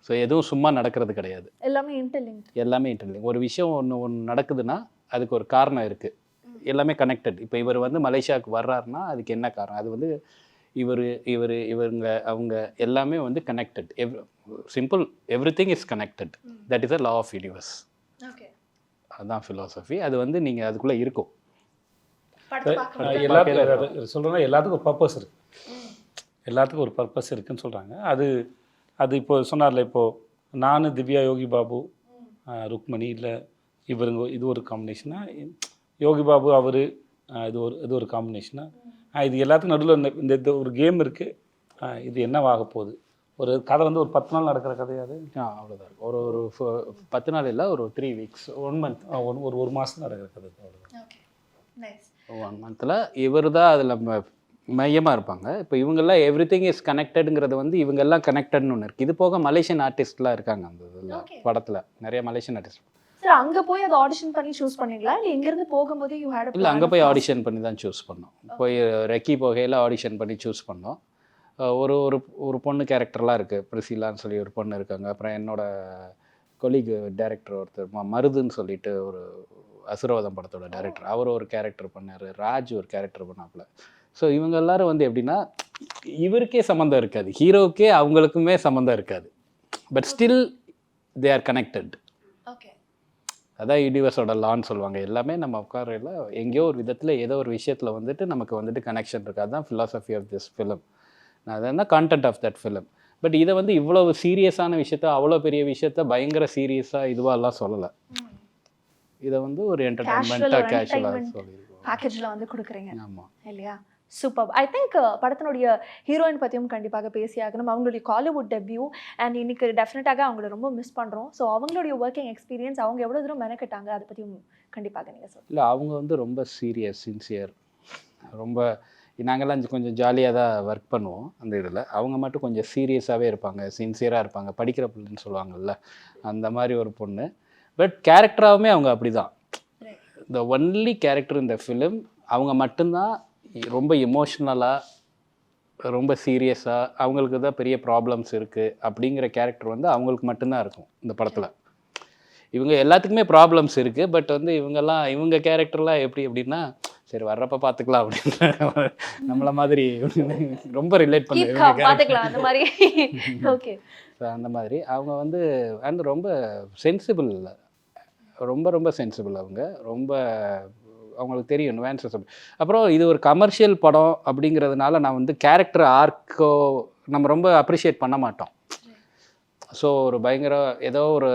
ஸோ எதுவும் சும்மா நடக்கிறது கிடையாது, எல்லாமே இன்டர்லிங்க். ஒரு விஷயம் ஒன்று நடக்குதுன்னா அதுக்கு ஒரு காரணம் இருக்குது, எல்லாமே கனெக்டட். இப்போ இவர் வந்து மலேசியாவுக்கு வர்றாருன்னா அதுக்கு என்ன காரணம்? அது வந்து இவங்க அவங்க எல்லாமே வந்து connected. Simple, everything is connected. That is a law of universe. அதுதான் ஃபிலாசபி. அது வந்து நீங்கள் அதுக்குள்ளே இருக்கும். எல்லாத்துக்கும் சொல்கிறேன்னா எல்லாத்துக்கும் ஒரு பர்பஸ் இருக்குது. எல்லாத்துக்கும் ஒரு பர்பஸ் இருக்குதுன்னு சொல்கிறாங்க. அது இப்போ சொன்னார்ல, இப்போது நான், திவ்யா, யோகி பாபு, ருக்மணி, இல்லை இவருங்க, இது ஒரு காம்பினேஷனா, யோகி பாபு அவர், இது ஒரு காம்பினேஷனா, இது எல்லாத்துக்கும் நடுவில் இந்த ஒரு கேம் இருக்குது. இது என்னவாக போகுது? ஒரு கதை வந்து ஒரு 10 நாள் நடக்கிற கதையாது. அவ்வளோதான் இருக்கும். ஒரு 10 நாள் இல்லை, ஒரு 3 வீக்ஸ், 1 மந்த், ஒரு மாதம் நடக்கிற கதை. அவ்வளோதான். 1 மந்தில் இவர் தான் அதில் மையமாக இருப்பாங்க. இப்போ இவங்கெல்லாம் எவ்ரிதிங் இஸ் கனெக்டடுங்கிறது வந்து இவங்கெல்லாம் கனெக்டட்னு ஒன்று இருக்குது. இது போக மலேசியன் ஆர்டிஸ்ட்லாம் இருக்காங்க அந்த இதில், படத்தில் நிறைய மலேசியன் ஆர்டிஸ்ட். சார், அங்கே போய் அதை ஆடிஷன் பண்ணி சூஸ் பண்ணீங்களா இல்லை இங்கேருந்து போகும்போது யூ ஹேட்? இல்லை, அங்கே போய் ஆடிஷன் பண்ணி தான் சூஸ் பண்ணோம். போய் ரெக்கி போகையில் ஆடிஷன் பண்ணி சூஸ் பண்ணோம். ஒரு பொண்ணு கேரக்டர்லாம் இருக்குது, பிரிசிலான்னு சொல்லி ஒரு பொண்ணு இருக்காங்க. அப்புறம் என்னோட கொலீக் டைரக்டர் ஒருத்தர் மருதுன்னு சொல்லிட்டு ஒரு அசுரவதம் படத்தோட டைரக்டர், அவர் ஒரு கேரக்டர் பண்ணார். ராஜ் ஒரு கேரக்டர் பண்ணாப்புல. ஸோ இவங்க எல்லாரும் வந்து எப்படின்னா, இவருக்கே சம்மந்தம் இருக்காது, ஹீரோவுக்கே அவங்களுக்குமே சம்மந்தம் இருக்காது. But still they are connected. அதான் யூனிவர்ஸோட லான்னு சொல்லுவாங்க. எல்லாமே நம்ம உட்காரையில் எங்கேயோ ஒரு விதத்தில் ஏதோ ஒரு விஷயத்தில் வந்துட்டு நமக்கு வந்துட்டு கனெக்ஷன் இருக்குது. அதுதான் ஃபிலாசபி ஆஃப் திஸ் ஃபிலிம். அதுதான் content of that film. But இதை வந்து இவ்வளோ சீரியஸான விஷயத்த, அவ்வளோ பெரிய விஷயத்த பயங்கர சீரியஸாக இதுவாகலாம் சொல்லலை. இதை வந்து ஒரு என்டர்டைன்மெண்ட்டாக கேஷுவலாக சொல்லியிருக்கோம், பேக்கேஜில் வந்து கொடுக்குறீங்க. ஆமாம், இல்லையா? சூப்பர். ஐ திங்க் படத்தினுடைய ஹீரோயின் பற்றியும் கண்டிப்பாக பேசியாகணும். அவங்களுடைய காலிவுட் டெபியூ அண்ட் இன்னைக்கு டெஃபினட்டாக அவங்கள ரொம்ப மிஸ் பண்ணுறோம். ஸோ அவங்களுடைய ஒர்க்கிங் எக்ஸ்பீரியன்ஸ், அவங்க எவ்வளோ தூரம் மெனக்கட்டாங்க, அதை பற்றியும் கண்டிப்பாக நீங்கள் சொல்லுங்கள். இல்லை, அவங்க வந்து ரொம்ப சீரியஸ், சின்சியர். ரொம்ப நாங்கள்லாம் கொஞ்சம் ஜாலியாக தான் ஒர்க் பண்ணுவோம் அந்த இதில். அவங்க மட்டும் கொஞ்சம் சீரியஸாகவே இருப்பாங்க, சின்சியராக இருப்பாங்க, படிக்கிற பிள்ளைன்னு சொல்லுவாங்கள்ல, அந்த மாதிரி ஒரு பொண்ணு. பட் கேரக்டராகவுமே அவங்க அப்படி தான். த ஒன்லி கேரக்டர் இந்த ஃபிலிம் அவங்க மட்டும்தான். ரொம்ப எமோஷ்னலாக, ரொம்ப சீரியஸாக, அவங்களுக்கு தான் பெரிய ப்ராப்ளம்ஸ் இருக்குது அப்படிங்கிற கேரக்டர் வந்து அவங்களுக்கு மட்டும்தான் இருக்கும் இந்த படத்தில். இவங்க எல்லாத்துக்குமே ப்ராப்ளம்ஸ் இருக்குது. பட் வந்து இவங்க கேரக்டர்லாம் எப்படின்னா, சரி வர்றப்ப பார்த்துக்கலாம் அப்படின்னு நம்மள மாதிரி ரொம்ப ரிலேட் பார்த்துக்கலாம் அந்த மாதிரி. ஓகே, அந்த மாதிரி அவங்க வந்து ரொம்ப சென்சிபிள் ரொம்ப ரொம்ப சென்சிபிள் அவங்க, ரொம்ப அவங்களுக்கு தெரியும் நுவான்சஸ். அப்புறம் இது ஒரு கமர்ஷியல் படம் அப்படிங்கிறதுனால நான் வந்து கேரக்டர் ஆர்க்கோ நம்ம ரொம்ப அப்ரிஷியேட் பண்ண மாட்டோம். ஸோ ஒரு பயங்கர ஏதோ ஒரு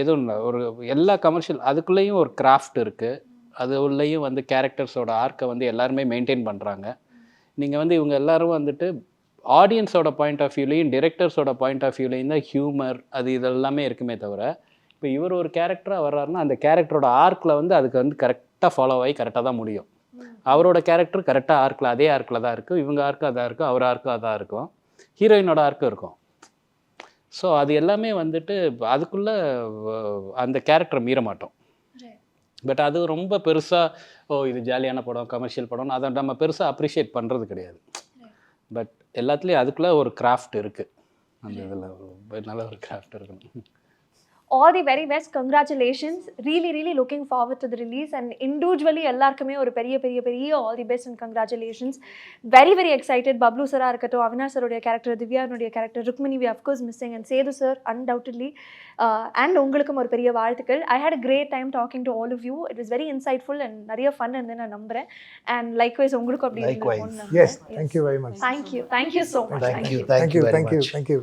எதுவும் இல்லை, ஒரு எல்லா கமர்ஷியல் அதுக்குள்ளேயும் ஒரு கிராஃப்ட் இருக்குது. அது உள்ளேயும் வந்து கேரக்டர்ஸோட ஆர்க்கை வந்து எல்லாருமே மெயின்டைன் பண்ணுறாங்க. நீங்கள் வந்து இவங்க எல்லாரும் வந்துட்டு ஆடியன்ஸோட பாயிண்ட் ஆஃப் வியூலையும் டிரெக்டர்ஸோட பாயிண்ட் ஆஃப் வியூலையும் தான் ஹியூமர் அது இதெல்லாமே இருக்குமே தவிர, இப்போ இவர் ஒரு கேரக்டராக வர்றாருன்னா அந்த கேரக்டரோட ஆர்க்கில் வந்து அதுக்கு வந்து கரெக்டாக ஃபாலோ ஆகி கரெக்டாக தான் முடியும். அவரோட கேரக்டர் கரெக்டாக ஆர்க்கில் அதே ஆர்க்கில் தான் இருக்கும், இவங்க ஆர்க்கு அதாக இருக்கும், அவர் ஆர்க்கு அதாக இருக்கும், ஹீரோயினோட ஆர்க்கும் இருக்கும். ஸோ அது எல்லாமே வந்துட்டு அதுக்குள்ளே அந்த கேரக்டரை மீற மாட்டோம். பட் அது ரொம்ப பெருசாக இது ஜாலியான படம் கமர்ஷியல் படம் அதை நம்ம பெருசாக அப்ரிஷியேட் பண்ணுறது கிடையாது. பட் எல்லாத்துலேயும் அதுக்குள்ளே ஒரு கிராஃப்ட் இருக்குது. அந்த இதில் நல்ல ஒரு கிராஃப்ட் இருக்கணும். All the very best, congratulations. Really looking forward to the release, and individually எல்லாருக்குமே ஒரு பெரிய all the best and congratulations. Very excited. Bablu sir இருக்கட்டும், அவினாஷ் சரோடைய கேரக்டர், திவ்யானுடைய character, Rukmini we of course missing, and Sethu sir undoubtedly. And உங்களுக்கும் ஒரு பெரிய வாழ்த்துக்கள். I had a great time talking to all of you. It was very insightful and நிறைய fun and நான் நம்புறேன். And likewise உங்களுக்கும் அப்படி Yes, thank you very much. Thank you so much. Thank you very much. Thank you.